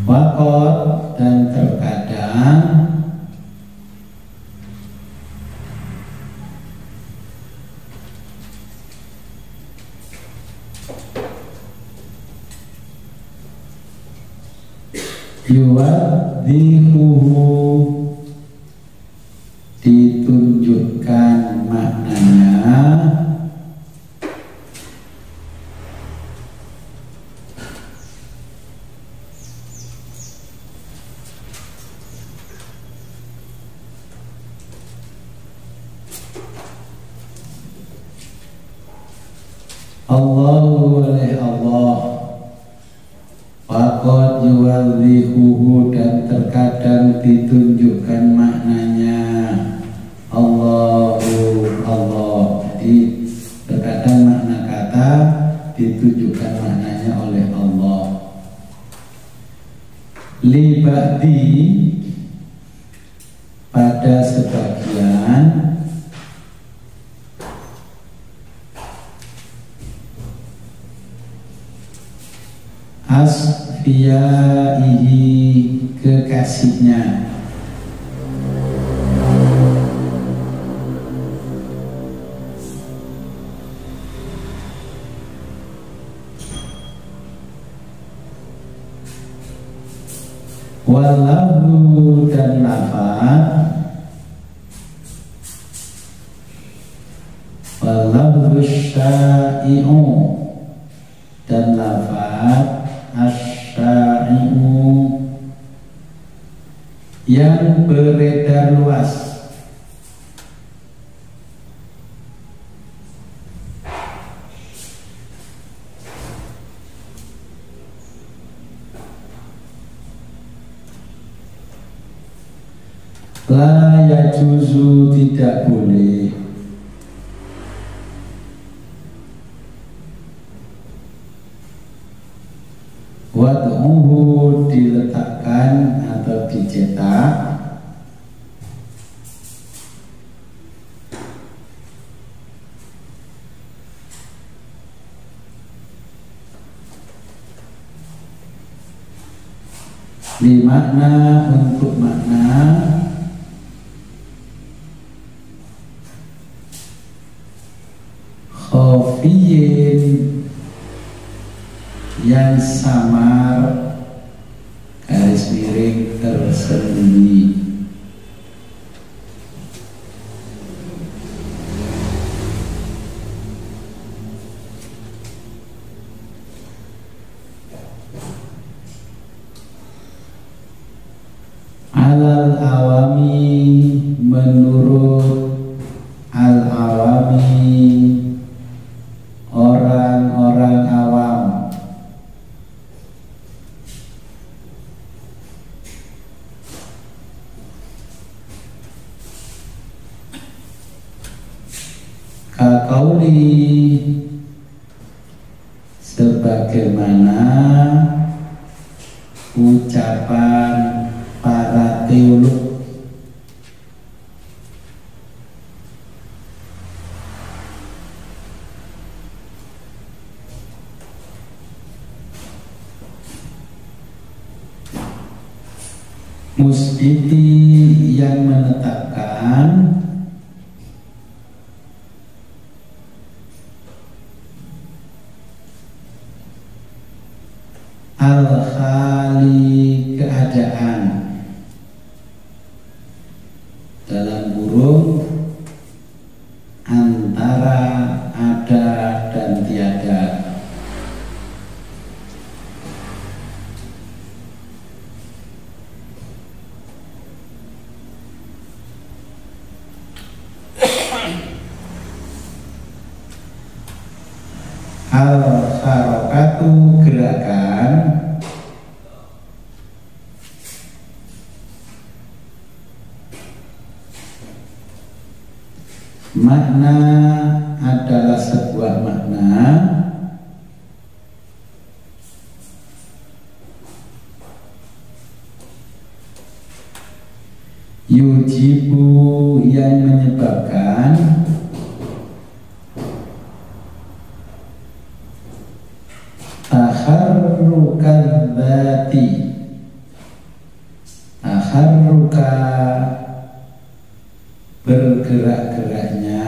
wakot dan terkadang yuwadhihuhu ditunjukkan maknanya Allahu oleh Allah, faqad yuwadhihuhu dan terkadang ditunjukkan maknanya Allahu Allah. Jadi terkadang makna kata ditunjukkan maknanya oleh Allah. Li ba'di pada sebagian asfiyaihi kekasihnya, walahu dan lafaz, walahu syai'u dan lafaz asyai'u yang beredar luas. La yajuzu, tidak boleh. Wad'uhu, diletakkan atau dicetak. Di makna, untuk makna khofiyin, yang samar, garis miring, tersembunyi. Alal awami, menurut al-awami, orang-orang awam. Kaqauli, sebagaimana ucapan para teolog. Musbiti, yang menetapkan al-khali, keadaan, dalam burung antara ada dan tiada. Al-harokatu, gerakan. Makna adalah sebuah makna yujibu, yang menyebabkan taharrukan dzati, taharruka, bergerak-geraknya,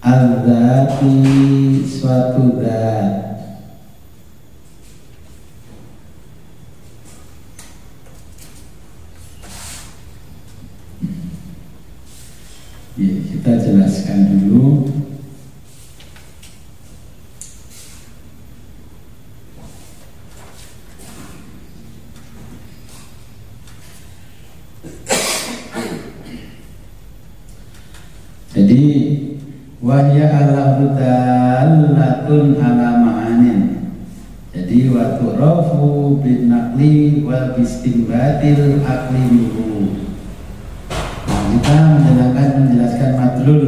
al-dzati, suatu zat. Ya, kita jelaskan dulu. Jadi wahya al-lafdallatun ala ma'anin. Jadi wa tu'rafu bin naqli wal istinbatil aqli minhu. Nah, kita menjelaskan madlul,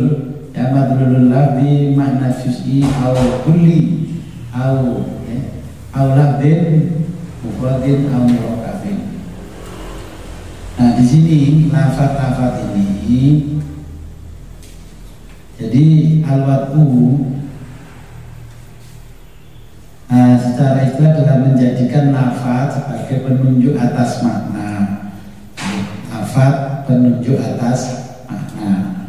ya, madlulul lafzi makna juz'i aw kulli aw lafdin mufradin aw murakkabin. Nah, di sini lafaz-lafaz ini, jadi al-watu secara istilah adalah menjadikan lafaz sebagai penunjuk atas makna. Lafaz penunjuk atas makna.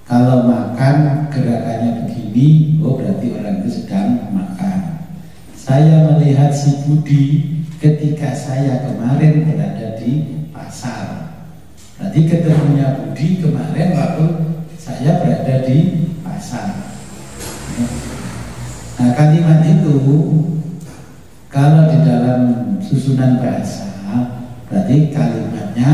Kalau makan gerakannya begini, oh berarti orang itu sedang makan. Saya melihat si Budi ketika saya kemarin berada di pasar. Berarti ketemunya Budi kemarin waktu saya berada di pasar. Nah, kalimat itu kalau di dalam susunan bahasa berarti kalimatnya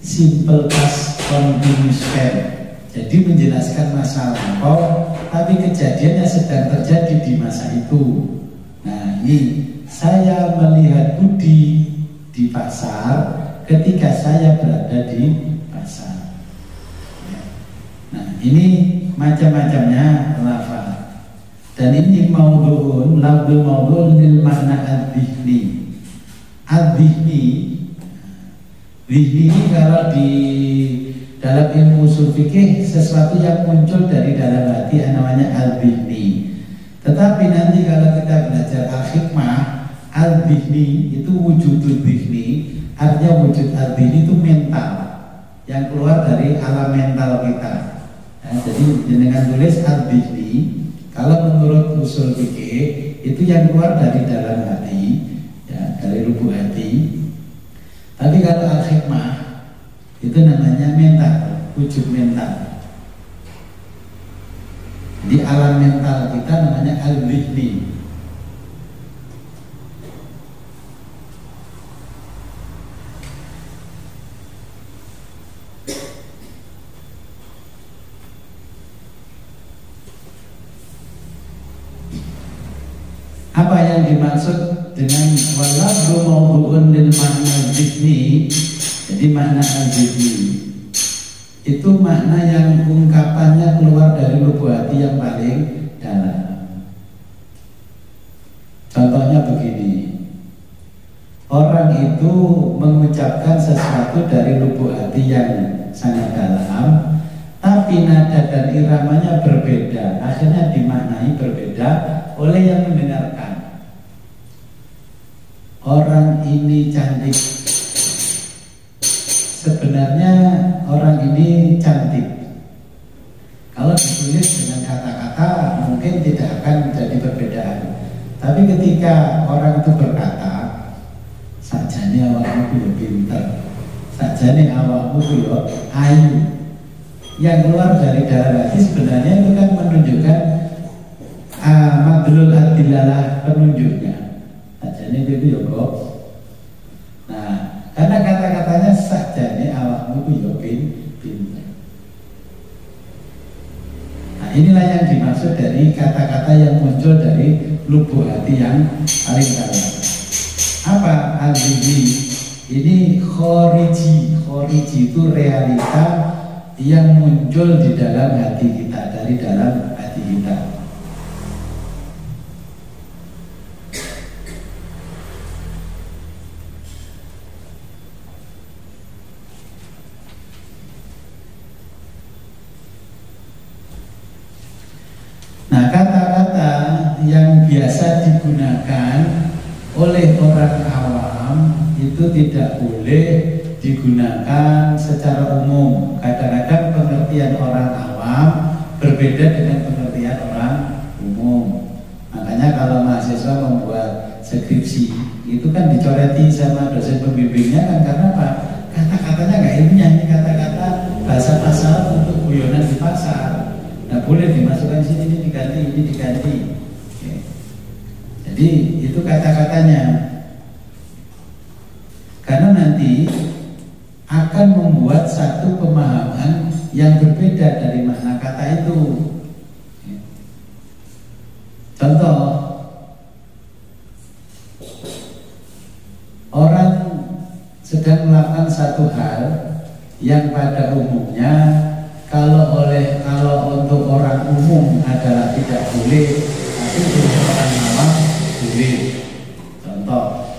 simple past continuous verb. Jadi menjelaskan masa lampau, tapi kejadiannya sedang terjadi di masa itu. Nah, ini saya melihat Budi di pasar ketika saya berada di pasar. Nah, ini macam-macamnya lafaz. Dan ini maudhu'un, lafzul maudhu'un lil makna adzihni. Adzihni, dzihni kalau di dalam ilmu ushul fikih sesuatu yang muncul dari dalam hati namanya adzihni. Tetapi nanti kalau kita belajar al-hikmah, al-dhihni itu wujudul dhihni, artinya wujud al-dhihni itu mental yang keluar dari alam mental kita. Nah, jadi dengan tulis al-dhihni, kalau menurut usul fikih itu yang keluar dari dalam hati, ya, dari lubuk hati. Tapi kalau al-hikmah itu namanya mental, wujud mental. Jadi alam mental kita namanya al-dhihni. Apa yang dimaksud dengan walafzu maudhu'un lil makna dzihni? Jadi makna al-dzihni itu makna yang ungkapannya keluar dari lubuk hati yang paling dalam. Contohnya begini, orang itu mengucapkan sesuatu dari lubuk hati yang sangat dalam, tapi nada dan iramanya berbeda, akhirnya dimaknai berbeda oleh yang mendengarkan. Orang ini cantik. Sebenarnya orang ini cantik. Kalau ditulis dengan kata-kata mungkin tidak akan menjadi perbedaan. Tapi ketika orang itu berkata, sajane awakmu yo pinter, sajane awakmu yo ayu, yang keluar dari dalam hati sebenarnya itu kan menunjukkan madlul adilalah, penunjuknya. Sajane itu yo kok. Nah, karena kata-katanya sajane awakmu yo pinter. Nah, inilah yang dimaksud dari kata-kata yang muncul dari lubuk hati yang paling dalam. Apa al-dhihni? Ini khoriji. Khoriji itu realita yang muncul di dalam hati kita, dari dalam hati kita. Nah, kata-kata yang biasa digunakan oleh orang awam itu tidak boleh digunakan secara umum. Kadang-kadang pengertian orang awam berbeda dengan pengertian orang umum. Makanya kalau mahasiswa membuat skripsi itu kan dicoreti sama dosen pembimbingnya kan, karena apa? Kata-katanya nggak ilmiah, ini kata-kata bahasa pasar untuk guyonan di pasar. Nah, boleh dimasukkan sini, ini diganti. Oke. Jadi itu kata-katanya. Karena nanti akan membuat satu pemahaman yang berbeda dari makna kata itu. Contoh, orang sedang melakukan satu hal yang pada umumnya kalau untuk orang umum adalah tidak boleh, tapi untuk orang awam boleh. Contoh,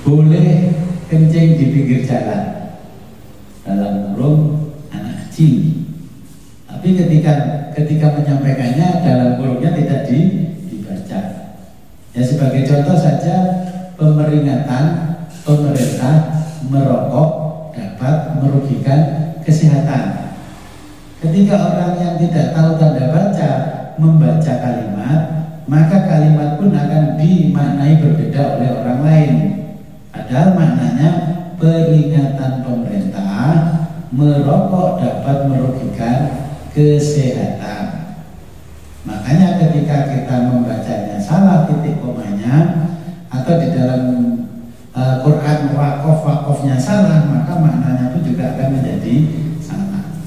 boleh kencing di pinggir jalan, dalam kurung anak kecil. Tapi ketika menyampaikannya dalam kurungnya tidak dibaca. Ya, sebagai contoh saja, pemeringatan pemerintah merokok dapat merugikan kesehatan. Ketika orang yang tidak tahu tanda baca membaca kalimat, maka kalimat pun akan dimaknai berbeda oleh orang lain. Padahal maknanya peringatan pemerintah merokok dapat merugikan kesehatan. Makanya ketika kita membacanya salah titik komanya, atau di dalam Quran wakofnya salah, maka maknanya pun juga akan menjadi salah.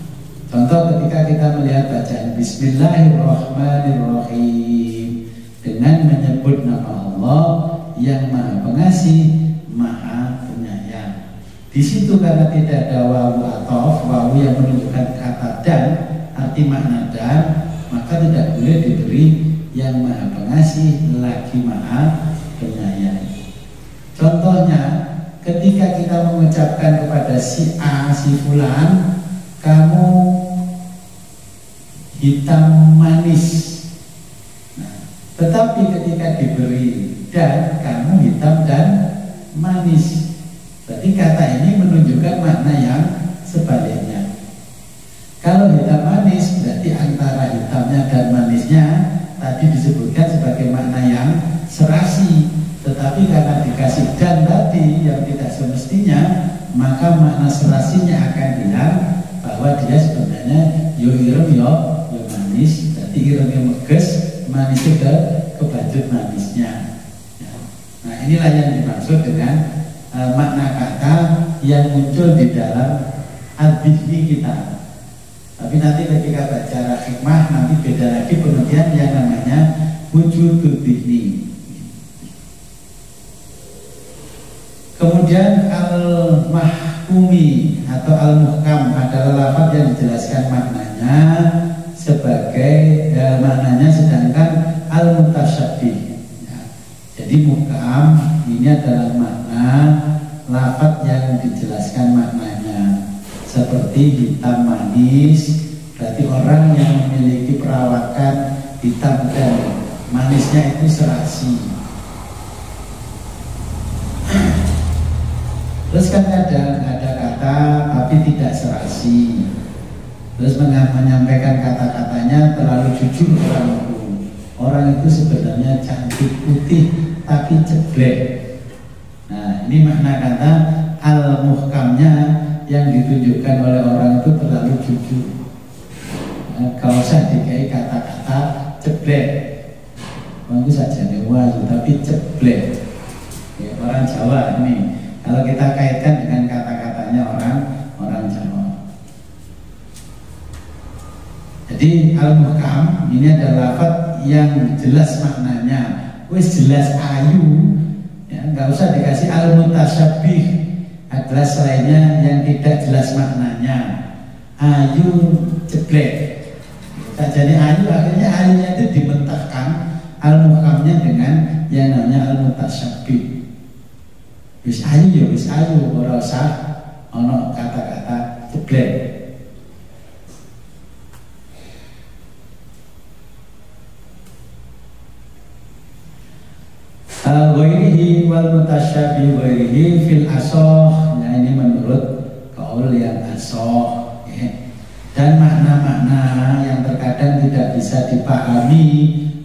Contoh, ketika kita melihat bacaan Bismillahirrahmanirrahim dengan menyebut nama Allah, yang Maha Pengasih, Maha Penyayang. Di situ karena tidak ada wawu atau wawu yang menunjukkan kata dan, arti makna dan, maka tidak boleh diberi yang Maha Pengasih lagi Maha Penyayang. Contohnya, ketika kita mengucapkan kepada si A, si fulan, kamu hitam manis. Nah, tetapi ketika diberi dan, kamu hitam dan manis. Berarti kata ini menunjukkan makna yang sebaliknya. Kalau hitam manis berarti antara hitamnya dan manisnya tadi disebutkan sebagai makna yang serasi. Tetapi karena dikasih dan tadi yang tidak semestinya, maka makna serasinya akan hilang, bahwa dia sebenarnya yo ireng yo manis. Berarti irengnya meges, manis itu kebajut manisnya. Nah, inilah yang dimaksud dengan makna kata yang muncul di dalam al-bihni kita. Tapi nanti ketika baca hikmah nanti beda lagi pengertian yang namanya wujudul bihni. Kemudian al-mahkumi atau al-muhkam adalah lafaz yang dijelaskan maknanya sebagai maknanya, sedangkan al-mutasyabbih. Jadi muhkam ini adalah makna lafaz yang dijelaskan maknanya, seperti hitam manis, berarti orang yang memiliki perawakan hitam dan manisnya itu serasi. Terus kan ada kata tapi tidak serasi. Terus menyampaikan kata-katanya terlalu jujur orang itu. Orang itu sebenarnya cantik putih tapi ceblek. Nah, ini makna kata al-muhkamnya yang ditunjukkan oleh orang itu terlalu jujur. Gak usah dikai kata-kata ceblek. Orang itu saja wahyu tapi ceblek. Ya, orang Jawa ini. Kalau kita kaitkan dengan kata-katanya orang Jawa. Jadi al-muhkam ini adalah lafaz yang jelas maknanya, wis jelas ayu, ya, nggak usah dikasih al-mutasyabbih, adalah selainnya yang tidak jelas maknanya. Ayu ceblek. Tak jadi ayu, akhirnya ayunya itu dimentahkan al-muhkamnya dengan yang namanya al-mutasyabbih. Wis ayu ya wis ayu, ora usah ana kata-kata ceblek. Ghairihi wal mutasyabih ghairihi fil asoh. Nah, ini menurut kaul yang asoh, ya. Dan makna-makna yang terkadang tidak bisa dipahami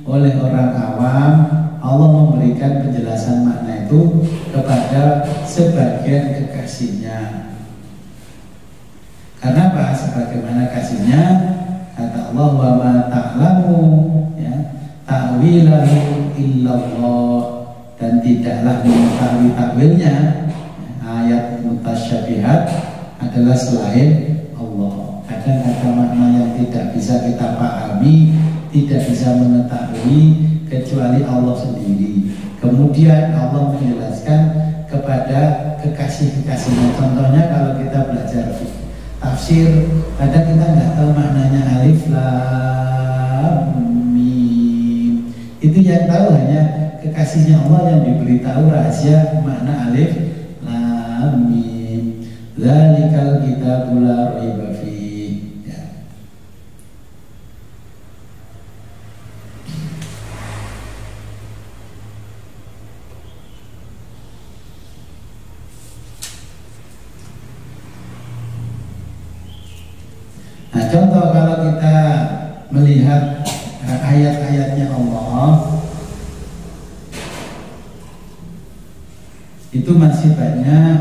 oleh orang awam, Allah memberikan penjelasan makna itu kepada sebagian kekasihnya. Karena apa? Sebagaimana kasihnya, kata Allah, wa ma ta'lamu, ya, ta'wilahu illallah, dan tidaklah mengetahui takwilnya, ayat mutasyabihat adalah selain Allah. Kadang ada makna yang tidak bisa kita pahami, tidak bisa mengetahui kecuali Allah sendiri. Kemudian Allah menjelaskan kepada kekasih-kekasihnya. Contohnya kalau kita belajar tafsir, kadang kita nggak tahu maknanya alif lam mim. Itu yang tahu hanya kekasihnya Allah yang diberitahu rahasia makna alif lam mim. Dzalikal kitabul la raiba fihi. Nah, contoh kalau kita melihat ayat-ayatnya Allah, itu masih banyak,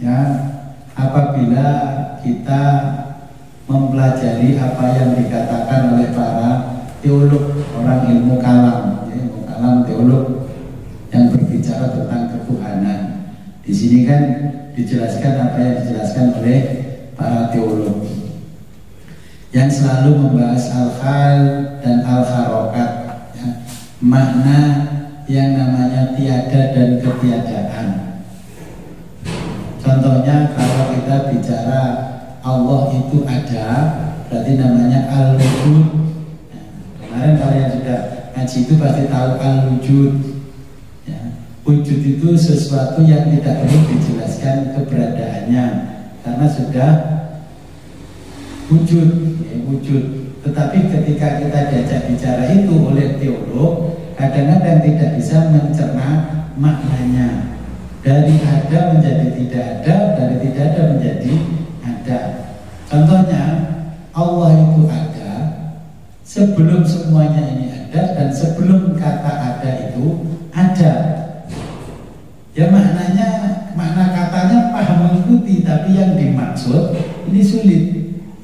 ya, apabila kita mempelajari apa yang dikatakan oleh para teolog, orang ilmu kalam, ya, ilmu kalam teolog yang berbicara tentang ketuhanan. Di sini kan dijelaskan apa yang dijelaskan oleh para teolog yang selalu membahas al-hal dan al-harokat, ya, makna yang namanya tiada dan ketiadaan. Contohnya kalau kita bicara Allah itu ada, berarti namanya al-wujud. Nah, kemarin kalian sudah ngaji itu pasti tahu al-wujud. Ya, wujud itu sesuatu yang tidak perlu dijelaskan keberadaannya karena sudah wujud, ya, wujud. Tetapi ketika kita diajak bicara itu oleh teolog, kadang-kadang tidak bisa mencerna maknanya. Dari ada menjadi tidak ada, dari tidak ada menjadi ada. Contohnya, Allah itu ada sebelum semuanya ini ada, dan sebelum kata ada itu ada. Ya maknanya, makna katanya paham mengikuti, tapi yang dimaksud ini sulit.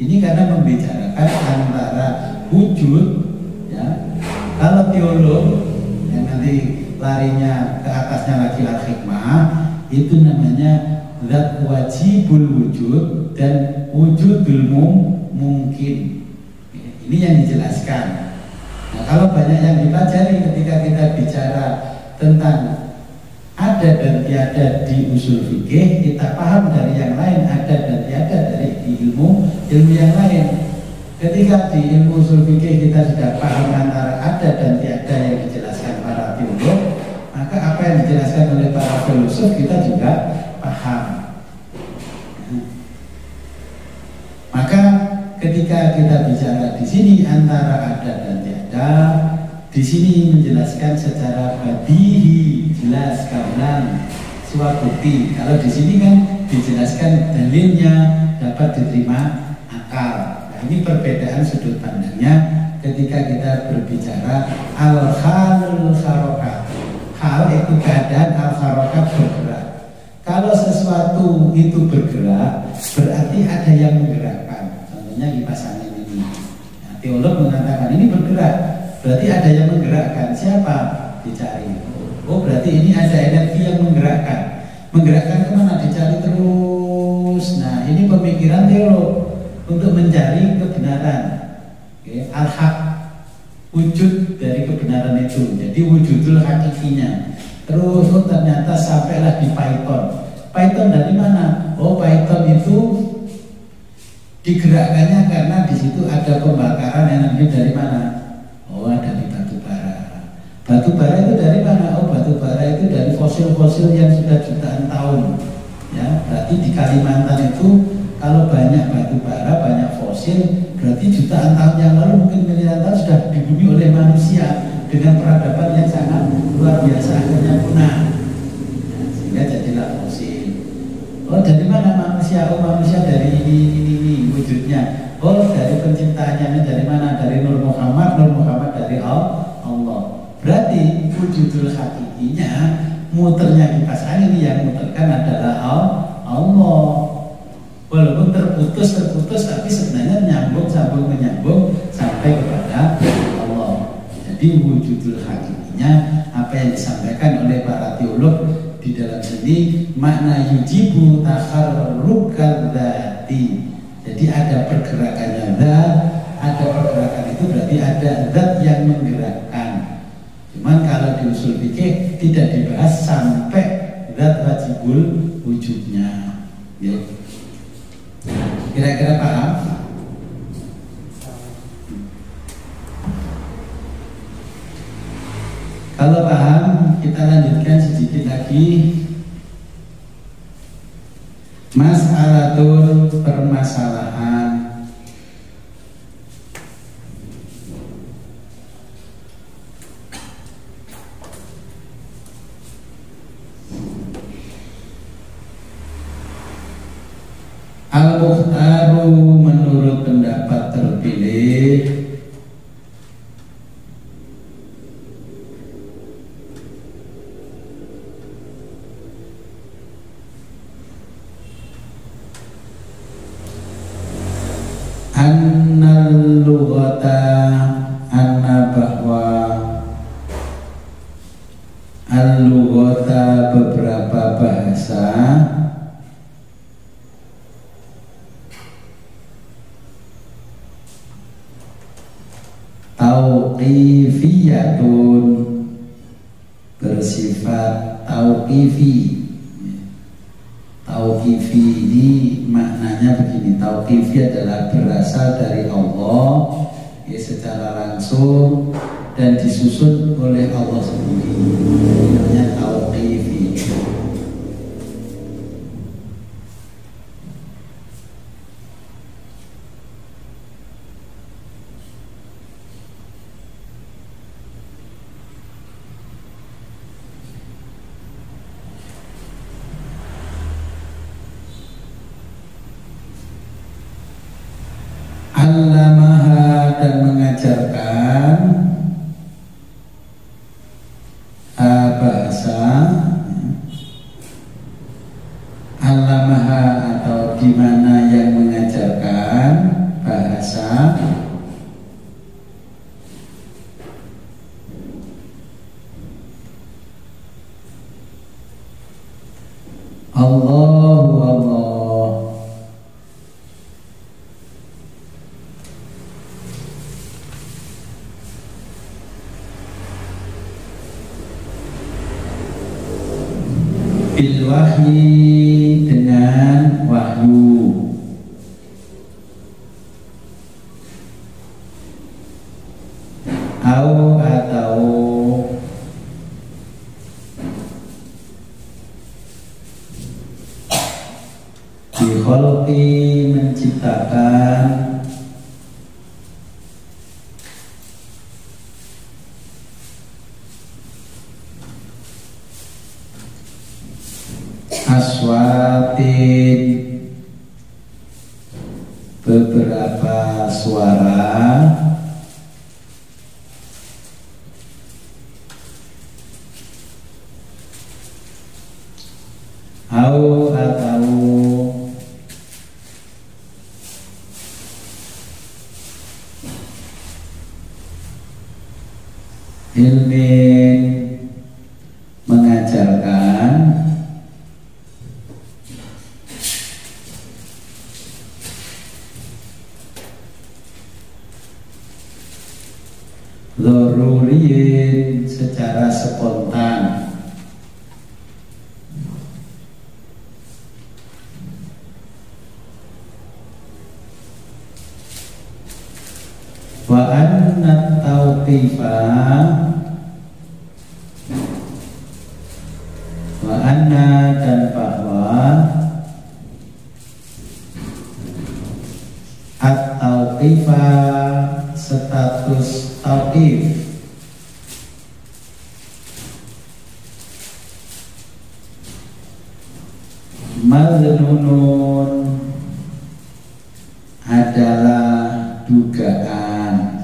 Ini karena membicarakan antara wujud, ya. Kalau teolog yang nanti larinya ke atasnya lagi al-hikmah, itu namanya zat wajibul wujud dan wujudul mungkin. Ini yang dijelaskan. Nah, kalau banyak yang dipelajari ketika kita bicara tentang ada dan tiada di usul fikih, kita paham dari yang lain ada dan tiada dari ilmu yang lain. Ketika di ilmu usul fikih kita sudah paham antara ada dan tiada yang dijelaskan para teolog, maka apa yang dijelaskan oleh para filosof kita juga paham. Maka ketika kita bicara di sini antara ada dan tiada, di sini menjelaskan secara badihi, jelas, gamblang, swabuti. Kalau di sini kan dijelaskan dalilnya dapat diterima akal. Nah, ini perbedaan sudut pandangnya ketika kita berbicara al-halul harokat. Hal itu keadaan, al-harokat bergerak. Kalau sesuatu itu bergerak, berarti ada yang menggerakkan. Contohnya kipas angin ini. Nah, teolog mengatakan ini bergerak, berarti ada yang menggerakkan. Siapa? Dicari. Oh, berarti ini ada energi yang menggerakkan. Menggerakkan kemana? Dicari terus. Nah, ini pemikiran teolog untuk mencari kebenaran. Oke, al-haq, wujud dari kebenaran itu. Jadi wujudul hakikinya. Terus ternyata sampailah di Python. Python dari mana? Oh, Python itu digerakkannya karena di situ ada pembakaran energi dari mana? Oh, ada di batu bara. Batu bara itu dari mana? Oh, batu bara itu dari fosil-fosil yang sudah jutaan tahun. Ya, berarti di Kalimantan itu kalau banyak batu bara, banyak fosil, berarti jutaan tahun yang lalu, mungkin miliaran tahun sudah dibumi oleh manusia dengan peradaban yang sangat luar biasa, akhirnya punah. Nah, sehingga jadilah fosil. Oh, dari mana manusia? Oh, manusia dari ini wujudnya. Oh, dari penciptaannya dari mana? Dari Nur Muhammad dari Allah. Berarti wujudul hakikinya, muternya kipas angin yang muterkan adalah Allah. Walaupun terputus, tapi sebenarnya menyambung sampai kepada Allah. Jadi wujudul hakikinya, apa yang disampaikan oleh para teolog di dalam sini, makna yujibu takharrukan dzati. Jadi ada pergerakannya zat, ada pergerakan itu berarti ada zat yang menggerakkan. Cuman kalau di usul fikih tidak dibahas sampai zat wajibul wujudnya. Ya. Kira-kira paham? Kalau paham, kita lanjutkan sedikit lagi. Mas'alatul permasalahan. Al-Mukhtaru menurut pendapat terpilih annal lughata, anna bahwa al-lughata beberapa bahasa tauqifiyatun sifat tauqifi. Tauqifi ini maknanya begini, tauqifi adalah berasal dari Allah ya, secara langsung dan disusun oleh Allah sendiri. Namanya tauqifi. Allamaha dan mengajarkan bahasa. Allamaha atau gimana yang mengajarkan bahasa. Allahu Allah. Bil wahyi dengan wahyu. Atau bi khalqi menciptakan. Aswatin beberapa suara. Atau ilmin mengajarkan. Loruriyin secara spontan. Wa anna tauqifa wa anna dan bahwa at-tauqifa status tauqif madnunun adalah dugaan.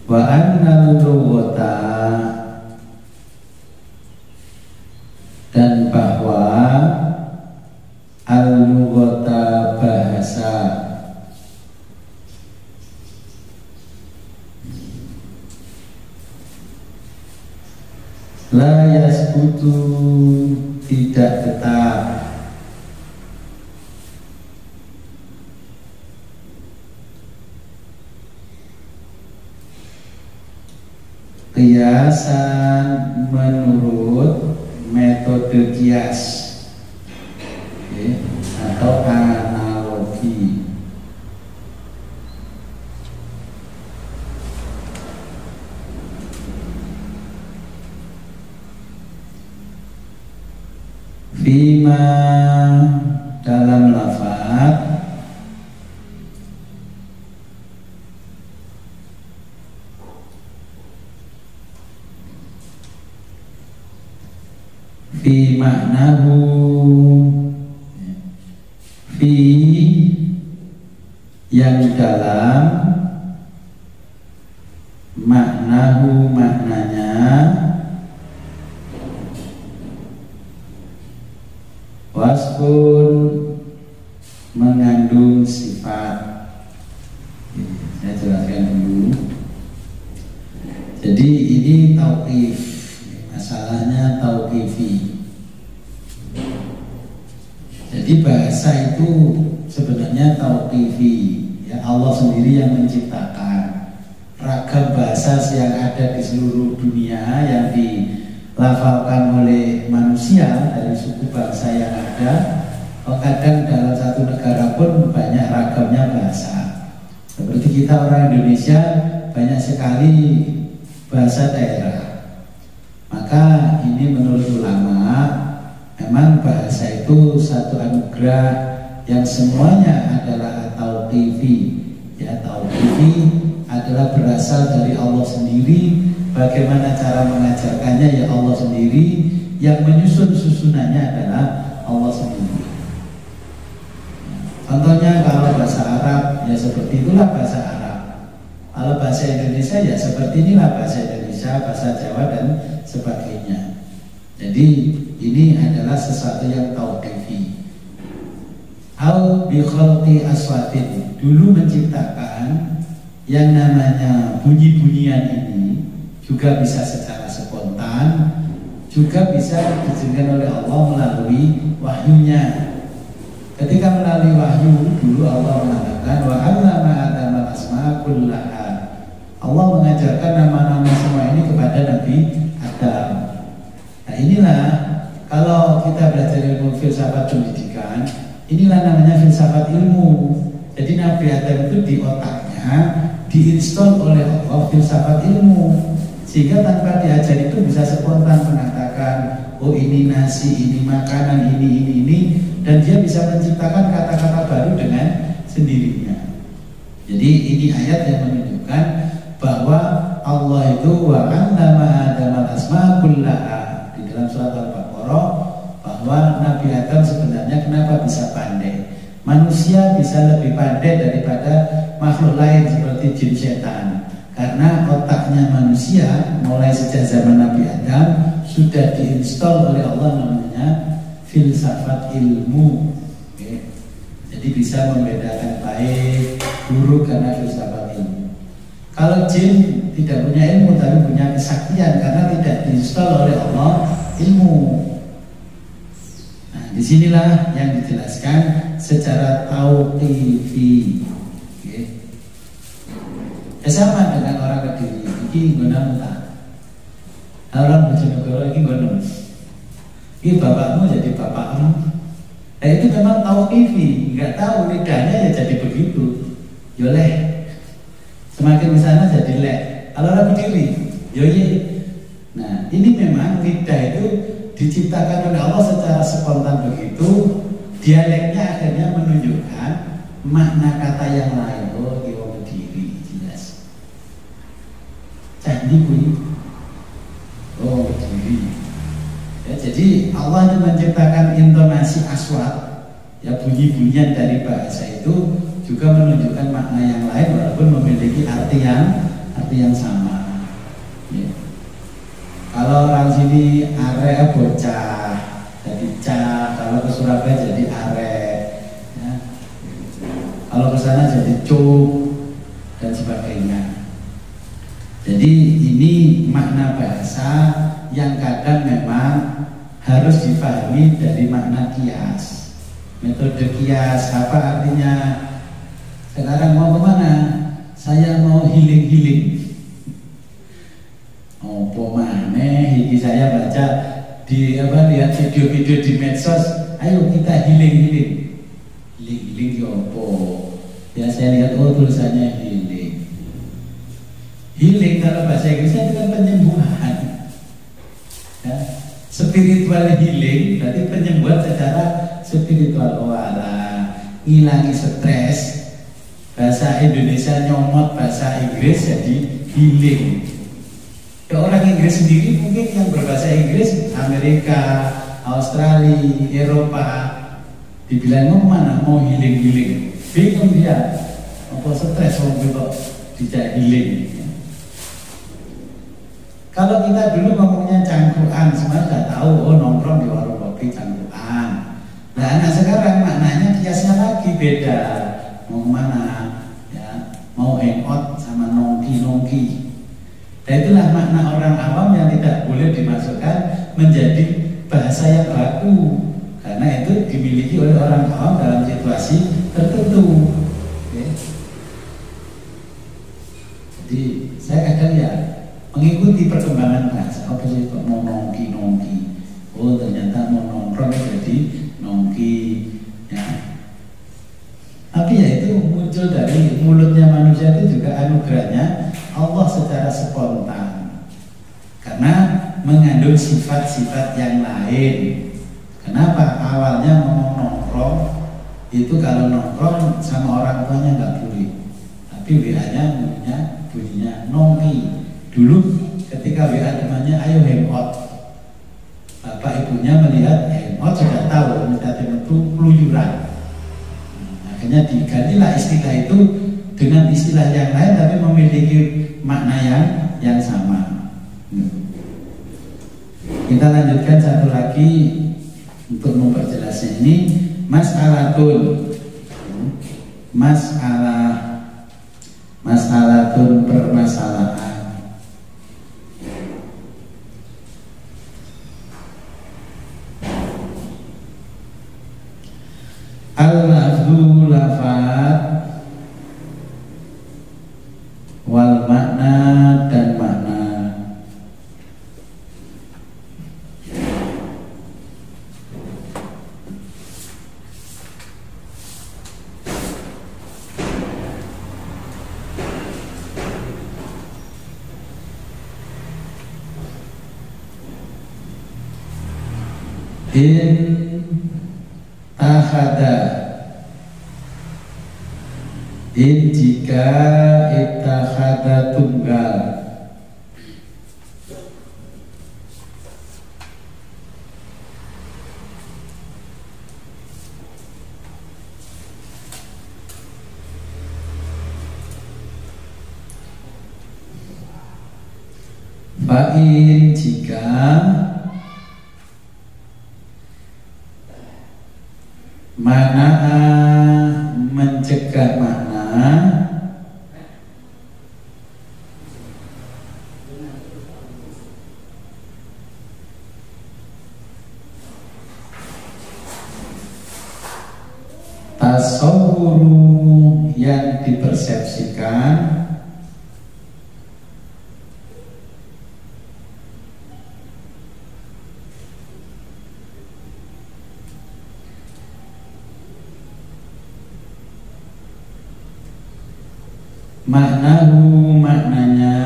Wa annal lughata dan bahwa al-lughata bahasa la yasbutu tidak tetap. Kiasan menurut metode kias atau analogi. Fima dalam lafaz fi maknahu fi yang dalam maknahu maknanya wasfun mengandung sifat. Saya jelaskan dulu. Jadi ini tauqif, masalahnya tauqifi. Jadi bahasa itu sebenarnya tauqifi, ya Allah sendiri yang menciptakan. Ragam bahasa yang ada di seluruh dunia yang dilafalkan oleh manusia dari suku bangsa yang ada. Kadang dalam satu negara pun banyak ragamnya bahasa. Seperti kita orang Indonesia banyak sekali bahasa daerah. Maka ini menurut ulama memang bahasa itu satu anugerah yang semuanya adalah tauqifi. Ya, tauqifi adalah berasal dari Allah sendiri. Bagaimana cara mengajarkannya ya Allah sendiri. Yang menyusun susunannya adalah Allah sendiri. Contohnya kalau bahasa Arab ya seperti itulah bahasa Arab. Kalau bahasa Indonesia ya seperti inilah bahasa Indonesia, bahasa Jawa dan sebagainya. Jadi ini adalah sesuatu yang tauqifi. Au bi khalqi aswatin, dulu menciptakan yang namanya bunyi-bunyian ini juga bisa secara spontan, juga bisa diizinkan oleh Allah melalui wahyunya. Ketika melalui wahyu dulu Allah mengatakan wa 'allama Adama al-asma kullaha. Allah mengajarkan nama-nama semua ini kepada Nabi Adam. Nah inilah kalau kita belajar ilmu filsafat pendidikan, inilah namanya filsafat ilmu. Jadi Nabi Adam itu di otaknya diinstal oleh Allah filsafat ilmu, sehingga tanpa diajar itu bisa spontan mengatakan oh ini nasi, ini makanan, ini, dan dia bisa menciptakan kata-kata baru dengan sendirinya. Jadi ini ayat yang menunjukkan bahwa Allah itu wa 'allama Adama al-asma kullaha. Di dalam surat Al-Baqarah bahwa Nabi Adam sebenarnya kenapa bisa pandai? Manusia bisa lebih pandai daripada makhluk lain seperti jin setan, karena otaknya manusia mulai sejak zaman Nabi Adam sudah diinstal oleh Allah namanya filsafat ilmu. Oke. Jadi bisa membedakan baik buruk karena filsafat ilmu. Kalau jin tidak punya ilmu tapi punya kesaktian karena tidak diinstal oleh Allah ilmu. Disinilah yang dijelaskan secara tauqifi. Ya sama dengan orang Kediri. Ini guna muta. Orang Bojonegoro ini guna. Ini bapakmu jadi bapakmu. Nah itu memang tauqifi. Nggak tahu lidahnya ya jadi begitu. Yoleh. Semakin kesana jadi leh. Kalau orang Kediri, yoye. Nah ini memang lidah itu diciptakan oleh Allah secara spontan begitu. Dialeknya akhirnya menunjukkan makna kata yang lain. Oh, wong Kediri jelas. Candi kuwi. Oh, Kediri. Ya, jadi Allah itu menciptakan intonasi aswat, ya bunyi-bunyian dari bahasa itu juga menunjukkan makna yang lain walaupun memiliki arti yang sama. Ya. Kalau orang sini are bocah jadi cah, kalau ke Surabaya jadi are, ya. Kalau ke sana jadi cuk dan sebagainya. Jadi ini makna bahasa yang kadang memang harus dipahami dari makna kias. Metode kias apa artinya? Sekarang mau kemana? Saya mau healing. Opo maneh iki saya baca di lihat video-video di medsos, ayo kita healing yo opo. Ya saya lihat tulisannya healing kalau bahasa Inggrisnya itu kan penyembuhan. Ya, spiritual healing berarti penyembuhan secara spiritual. Ngilangi stres. Bahasa Indonesia nyomot bahasa Inggris jadi healing. Ya, orang Inggris sendiri mungkin yang berbahasa Inggris Amerika, Australia, Eropa dibilang mau mana mau healing bingung dia apa stres kok tidak healing. Kalau kita dulu ngomongnya cangkruan semua sudah tahu oh nongkrong di warung kopi cangkruan. Nah anak sekarang maknanya kiasnya lagi beda. Mau kemana ya, mau hangout sama nongki. Dan itulah makna orang awam yang tidak boleh dimasukkan menjadi bahasa yang baku. karena itu dimiliki oleh orang awam dalam situasi tertentu. Oke. Jadi saya kadang ya mengikuti perkembangan bahasa. Apa sih kok mau nongki? Oh ternyata mau nongkrong jadi nongki. Ya. Tapi ya itu muncul dari mulutnya manusia, itu juga anugerahnya Allah secara spontan. Karena mengandung sifat-sifat yang lain. Kenapa? Awalnya ngomong nongkrong itu kalau nongkrong sama orang tuanya nggak boleh. Tapi WA-nya bunyinya nongki. Dulu ketika WA temannya ayo hangout, bapak ibunya melihat hangout sudah tahu minta itu peluyuran. Akhirnya digantilah istilah itu dengan istilah yang lain tapi memiliki makna yang sama. Kita lanjutkan satu lagi untuk memperjelasnya ini, masalatun permasalahan. Al-lafzu lafat wal makna dan makna. In tahada, in jika ittahada tunggal, fa'in jika mana mencegah makna, tasawwuru yang dipersepsikan, maknahu maknanya,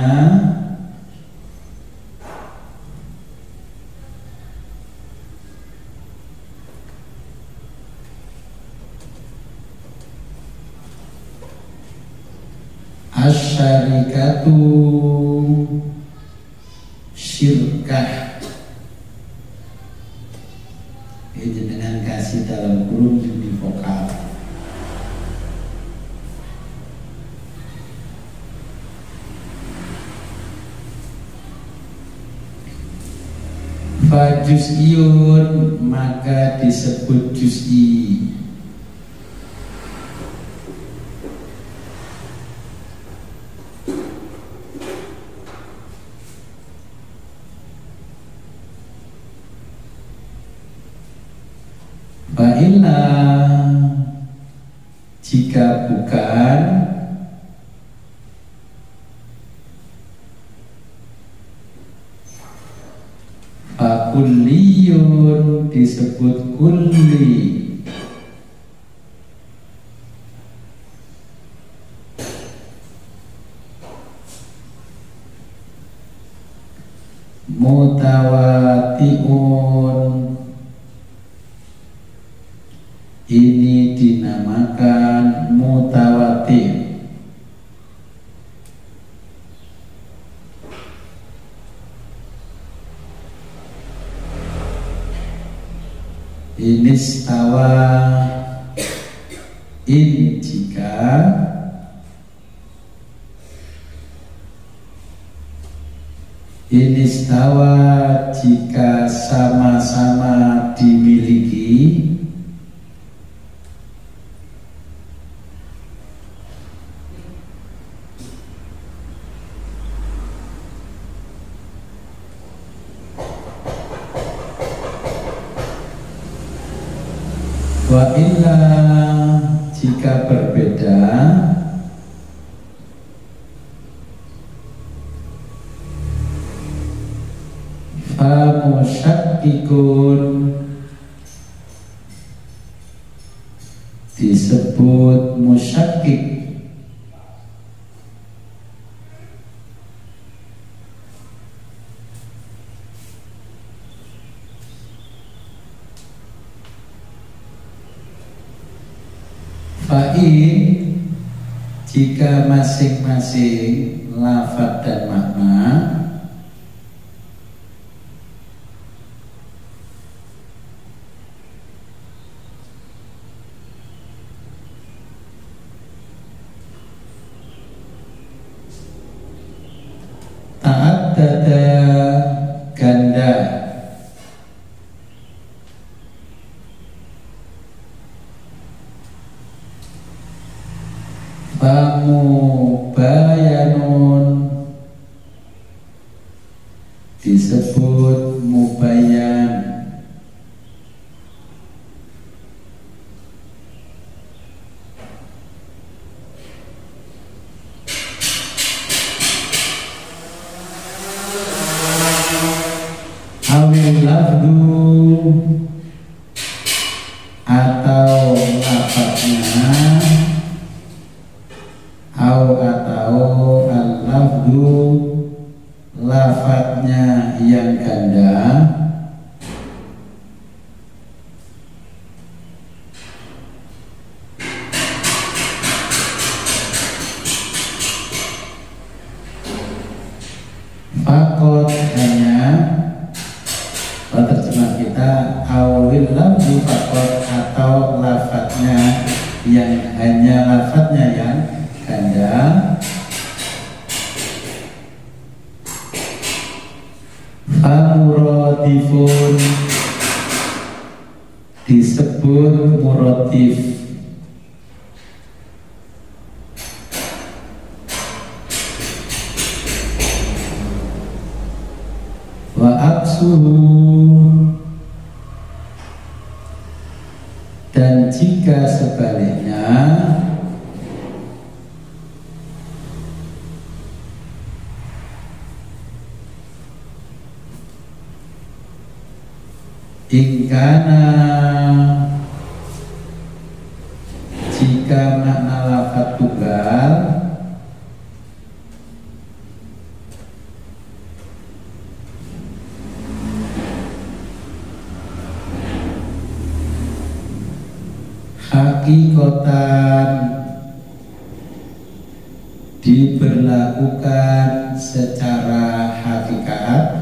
asyarikatu syirkah. Ini dengan kasih dalam kurung di vokal. Fajuz'iyun maka disebut juz'i. Fa'illa jika bukan, kulliyun disebut kulli. Mutawatiun ini dinamakan mutawatir. Ini stawa in jika ini stawa jika sama-sama dimiliki, Wa illa jika berbeda, fa musyakkikun disebut musyakkik. Fa'in jika masing-masing lafaz dan makna ta'addada ganda, mubayanun disebut mubayyan. Awil lafdu atau lafaznya, atau al-lafdu lafadznya yang ganda, fakot hanya, terjemah kita awil lafdu fakot atau lafadznya yang hanya lafadznya yang ganda, muradifun disebut muradif. Wa aksuhu dan jika sebaliknya, ingkana jika makna lafaz tunggal hakikatan diberlakukan secara hakikat,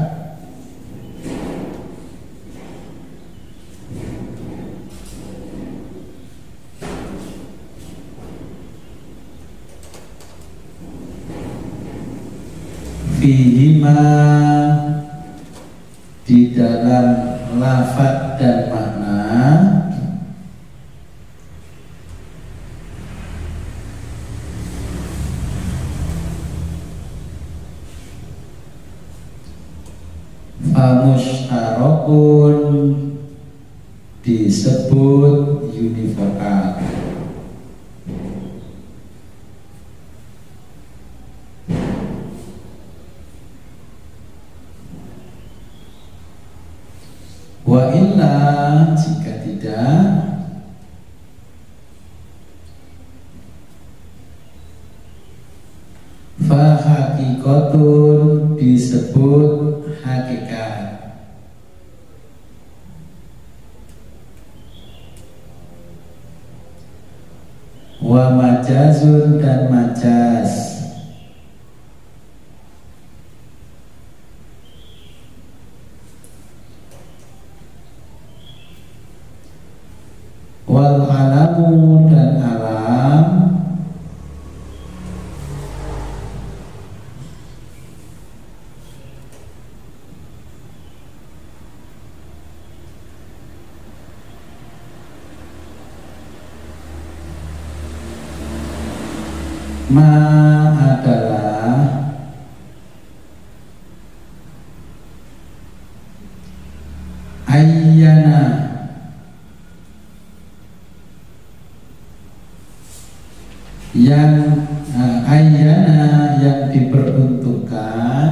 fihima di dalam lafaz dan makna, famushtarakun disebut univokal. Wa illa jika tidak, fa hakikatun disebut hakikat. Wa majazun dan majaz, wal alamu dan alam, ma adalah ayyana yang ayyana yang diperuntukkan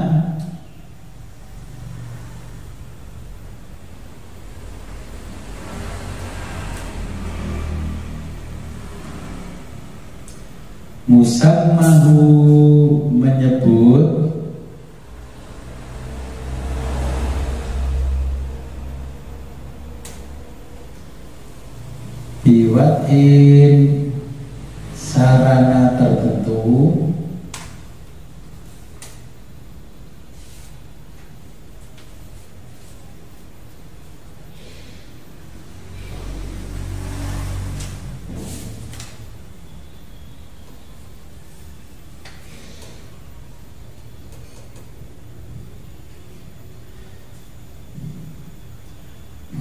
musammahu menyebut biwatin sarana tertentu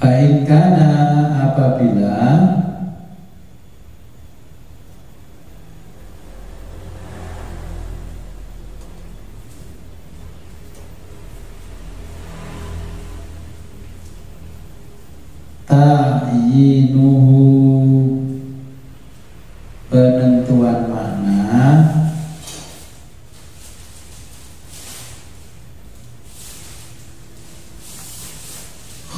Fa'in-kana apabila ta'yinuhu penentuan makna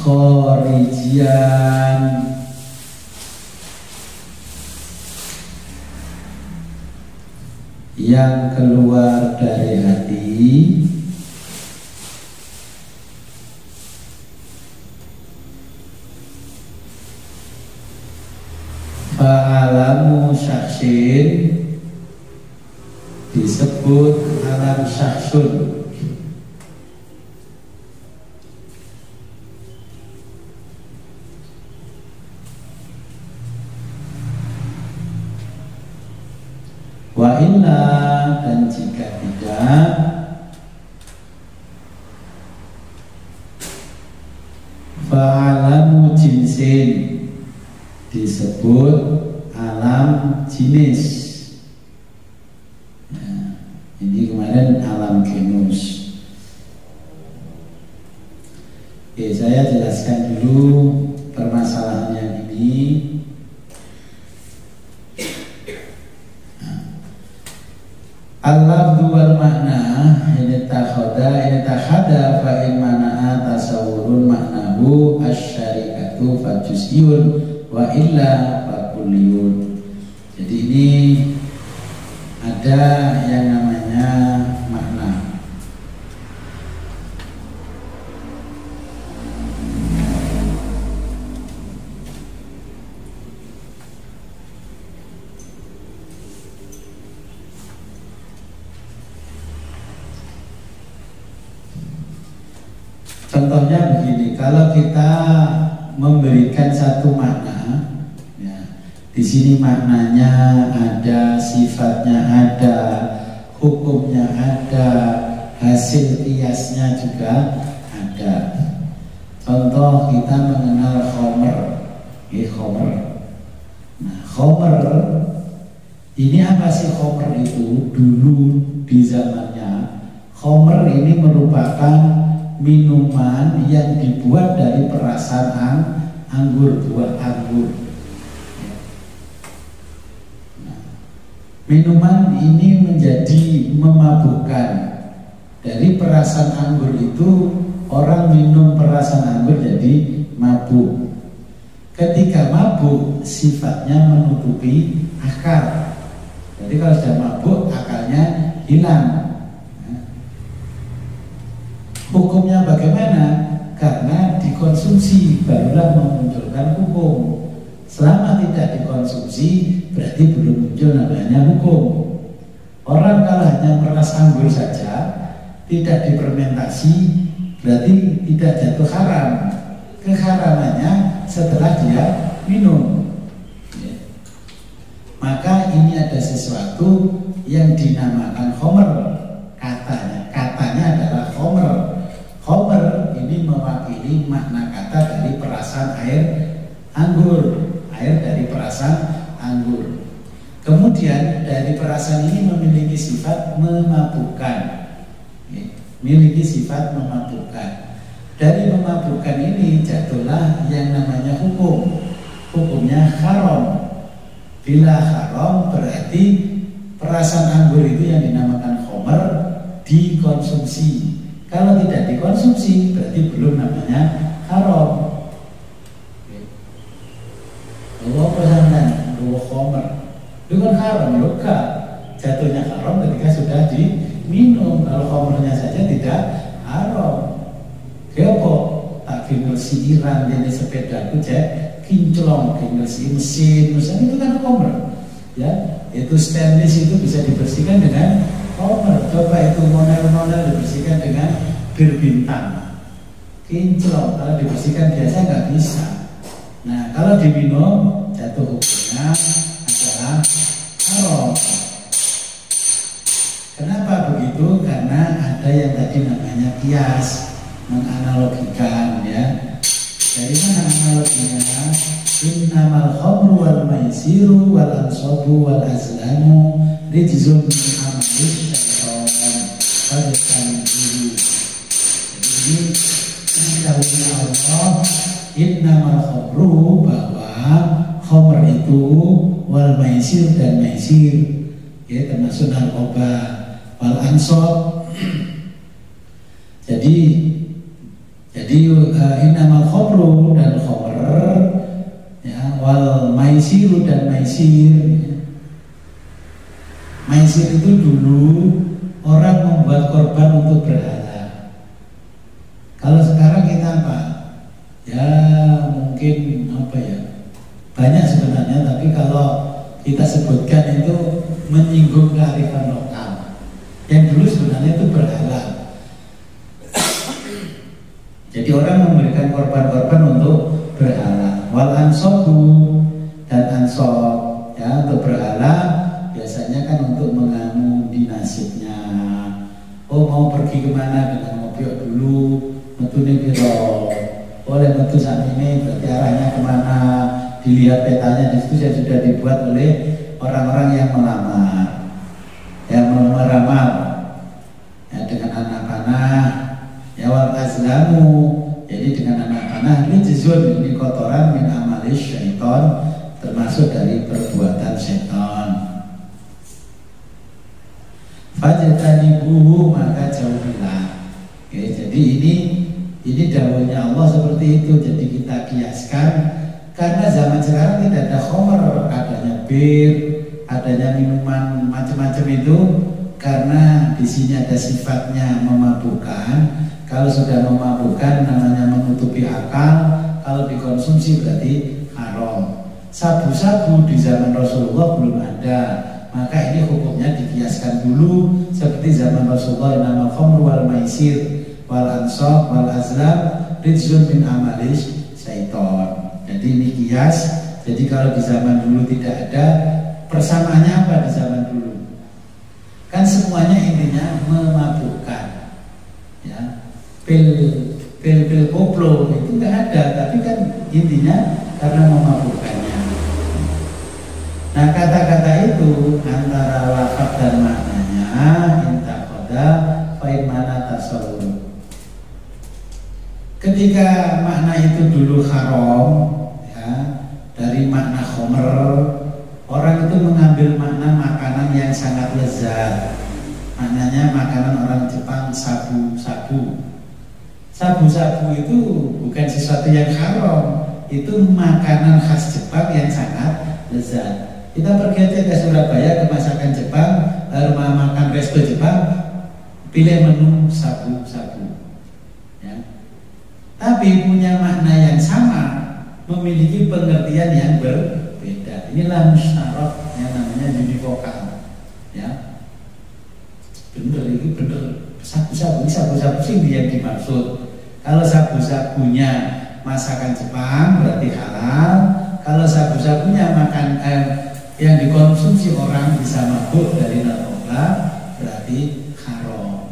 khorijian yang keluar dari hati fa'alamu syaksin disebut alam syaksun. Wa illa dan jika tidak fa'alamu jinsin disebut alam jenis. Nah, ini kemarin alam genus. Oke, saya jelaskan dulu permasalahannya ini. Al-lafdhu wal makna ini takhada fa in mana'a tasawurun maknahu asyarikatu fa juz'iyun wa illa fa kulliyun. Jadi ini ada yang namanya makna. Contohnya begini, kalau kita memberikan satu makna, ya, di sini maknanya ada, sifatnya ada, hukumnya ada, hasil kiasnya juga ada. Contoh kita mengenal khomer, khomer. Nah, khomer ini apa sih khomer itu? Dulu di zamannya, khomer ini merupakan minuman yang dibuat dari perasan anggur, buah anggur. Nah, minuman ini menjadi memabukkan. Dari perasan anggur itu orang minum perasan anggur jadi mabuk. Ketika mabuk sifatnya menutupi akal. Jadi kalau sudah mabuk akalnya hilang. Hukumnya bagaimana? Karena dikonsumsi barulah memunculkan hukum. Selama tidak dikonsumsi berarti belum muncul namanya hukum. Orang kalau hanya meras anggur saja tidak difermentasi berarti tidak jatuh haram. Keharamannya setelah dia minum. Maka ini ada sesuatu yang dinamakan khomer. Katanya adalah khomer. Khomer ini mewakili makna kata dari perasan air anggur, air dari perasan anggur. Kemudian dari perasan ini memiliki sifat memabukkan, memiliki sifat memabukkan. Dari memabukkan ini jatuhlah yang namanya hukum. Hukumnya haram. Bila haram berarti perasan anggur itu yang dinamakan khamr dikonsumsi. Kalau tidak dikonsumsi berarti belum namanya haram. Allah pesankan bahwa khamr itu kan haram, juga jatuhnya haram ketika sudah diminum. Kalau khamrnya saja tidak haram. Kenapa? Tak ngisi iran jenis sepeda itu kinclong, ngisi mesin, misalnya itu kan khamr. Ya, itu stainless itu bisa dibersihkan dengan khamr. Coba itu model-model dibersihkan dengan bir bintang, kinclong. Kalau dibersihkan biasa nggak bisa. Nah, kalau diminum jatuh hukumnya adalah haram. Kenapa begitu? Karena ada yang tadi namanya kias, menganalogikan, ya. Dari mana analoginya? Innamal khamru wal maisiru wal ansabu wal azlamu rijzun min amali syaitan fajtanibuhu. Jadi ini dawuhnya Allah, innamal khamru, bahwa khamr itu wal maisir dan maisir, ya, termasuk narkoba, wal ansab. Jadi innamal khamru dan khamr, ya, wal maisiru dan maisir. Maisir itu dulu orang membuat korban untuk berhala. Kalau sekarang kita apa? Ya mungkin apa ya? Banyak sebenarnya, tapi kalau kita sebutkan itu menyinggung kearifan lokal. Yang dulu sebenarnya itu berhala. Jadi orang memberikan korban-korban untuk berhala. Wal ansobu dan ansor, ya, untuk berhala biasanya kan untuk mengamu dinasibnya. Oh, mau pergi kemana dengan mobil dulu, metune piro, oleh metu saat ini berarti arahnya kemana, dilihat petanya. Di situ sudah dibuat oleh orang-orang yang melamar, yang meramal, ya, dengan anak panah, ya, wal azlamu, jadi dengan anak panah. Ini jizun, ini kotoran min amalis syaiton, termasuk dari perbuatan syaitan. Fajtanibuhu, maka jauhilah. Oke, jadi ini dawuhnya Allah seperti itu. Jadi kita kiaskan, karena zaman sekarang tidak ada khamr, adanya bir, adanya minuman macam-macam itu, karena di sini ada sifatnya memabukkan. Kalau sudah memabukkan namanya menutupi akal. Kalau dikonsumsi berarti haram. Sabu-sabu di zaman Rasulullah belum ada, maka ini hukumnya dikiaskan dulu seperti zaman Rasulullah, nama khamr wal maisir wal ansab wal azlam rijzun min amalis syaiton. Jadi ini kias. Jadi kalau di zaman dulu tidak ada, persamaannya apa di zaman dulu? Kan semuanya intinya memabukkan, ya. Pil koplo itu nggak ada, tapi kan intinya karena memabukkannya. Nah, kata-kata itu antara lafaz dan maknanya intaqada fa in mana tasawwur. Ketika makna itu dulu haram, ya, dari makna khamr, orang itu mengambil makna makanan yang sangat lezat. Maknanya makanan orang Jepang sabu-sabu. Sabu-sabu itu bukan sesuatu yang haram, itu makanan khas Jepang yang sangat lezat. Kita pergi aja ke Surabaya, ke masakan Jepang, lalu makan resto Jepang, pilih menu sabu-sabu, ya. Tapi punya makna yang sama, memiliki pengertian yang berbeda. Inilah musyarak yang namanya univokal, ya. Bener, ini bener. Sabu-sabu sih yang dimaksud. Kalau sabu-sabunya masakan Jepang berarti halal. Kalau sabu-sabunya makan yang dikonsumsi orang bisa mabuk dari narkoba berarti haram.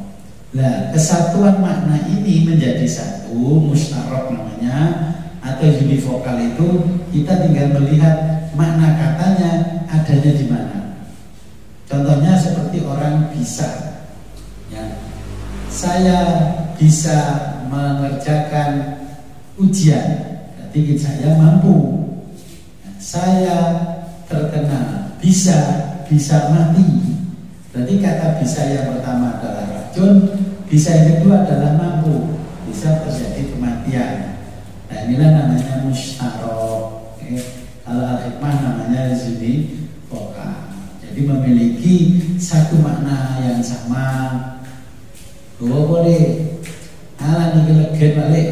Nah, kesatuan makna ini menjadi satu, musyarak namanya, atau univokal itu kita tinggal melihat makna katanya adanya di mana. Contohnya seperti orang bisa, ya, saya bisa mengerjakan ujian, berarti saya mampu. Saya terkenal, bisa mati, Berarti kata bisa yang pertama adalah racun, bisa yang kedua adalah mampu, bisa terjadi kematian. Nah inilah namanya mustarok. Kalau al-hikmah namanya di sini vokal. Jadi memiliki satu makna yang sama. Boleh ala nih legen balik.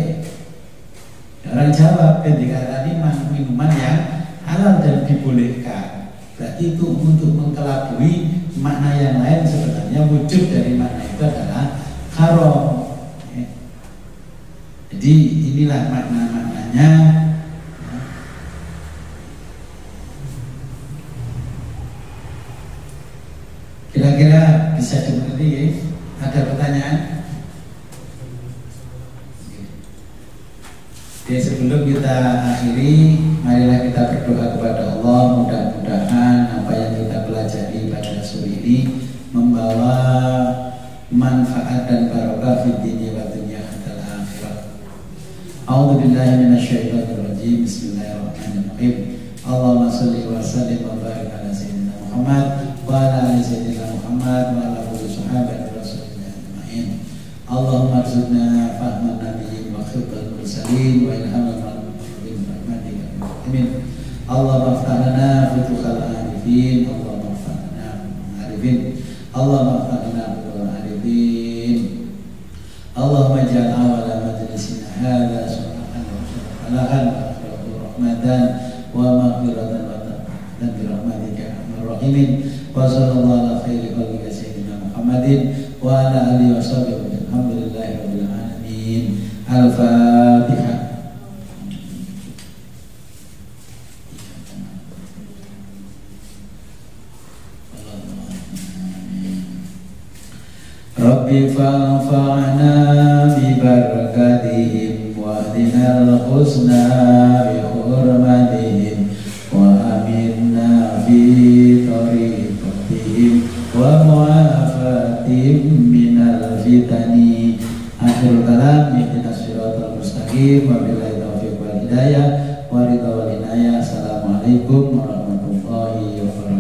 Orang Jawa ketika ini minuman yang halal dan dibolehkan. Berarti itu untuk mengkelabui makna yang lain, sebenarnya wujud dari makna itu adalah haram. Jadi inilah makna-maknanya. Kira-kira bisa dimengerti ya? Ada pertanyaan? Oke, sebelum kita akhiri, marilah kita berdoa kepada Allah. Mudah-mudahan apa yang kita pelajari pada sore ini membawa manfaat dan barokah fid dunya wa dunya dan akhirat. A'udzubillahi minasyaitonirrajim. Bismillahirrahmanirrahim. Allahumma shalli wa sallim wa barik ala sayyidina Muhammad wa ala ali sayyidina Muhammad wa ala kulli sahabati rasulillah ajma'in. Allahumma arzuqna fahman nabiyyin wa khibbal mursalin wa ilhamal mu'minin rahmatika amin. Allahumma iftah lana futuhal arifin. Allahumma iftah lana arifin. Allahumma iftah lana futuhal arifin. Allahumma ij'al awala majlisina hadza subhanallahi wa falahan wa akhirahu rahmatan wa maghfiratan wa taqabbal bi rahmatika arhamar rahimin. Wa sallallahu ala khairi khalqika sayyidina Muhammadin wa ala alihi wa sahbihi alhamdulillahi rabbil alamin. Al-Fatihah. Rabbi fa'fa'na bi barakatihim wa dinal husna bi hurmatihim wa aminna fi tariqatihim wa mu'afatihim minal fitani. Akhirul kalam, ihdinas siratal mustaqim wa billahi taufiq wal hidayah wa ridha wal inayah. Assalamualaikum warahmatullahi wabarakatuh.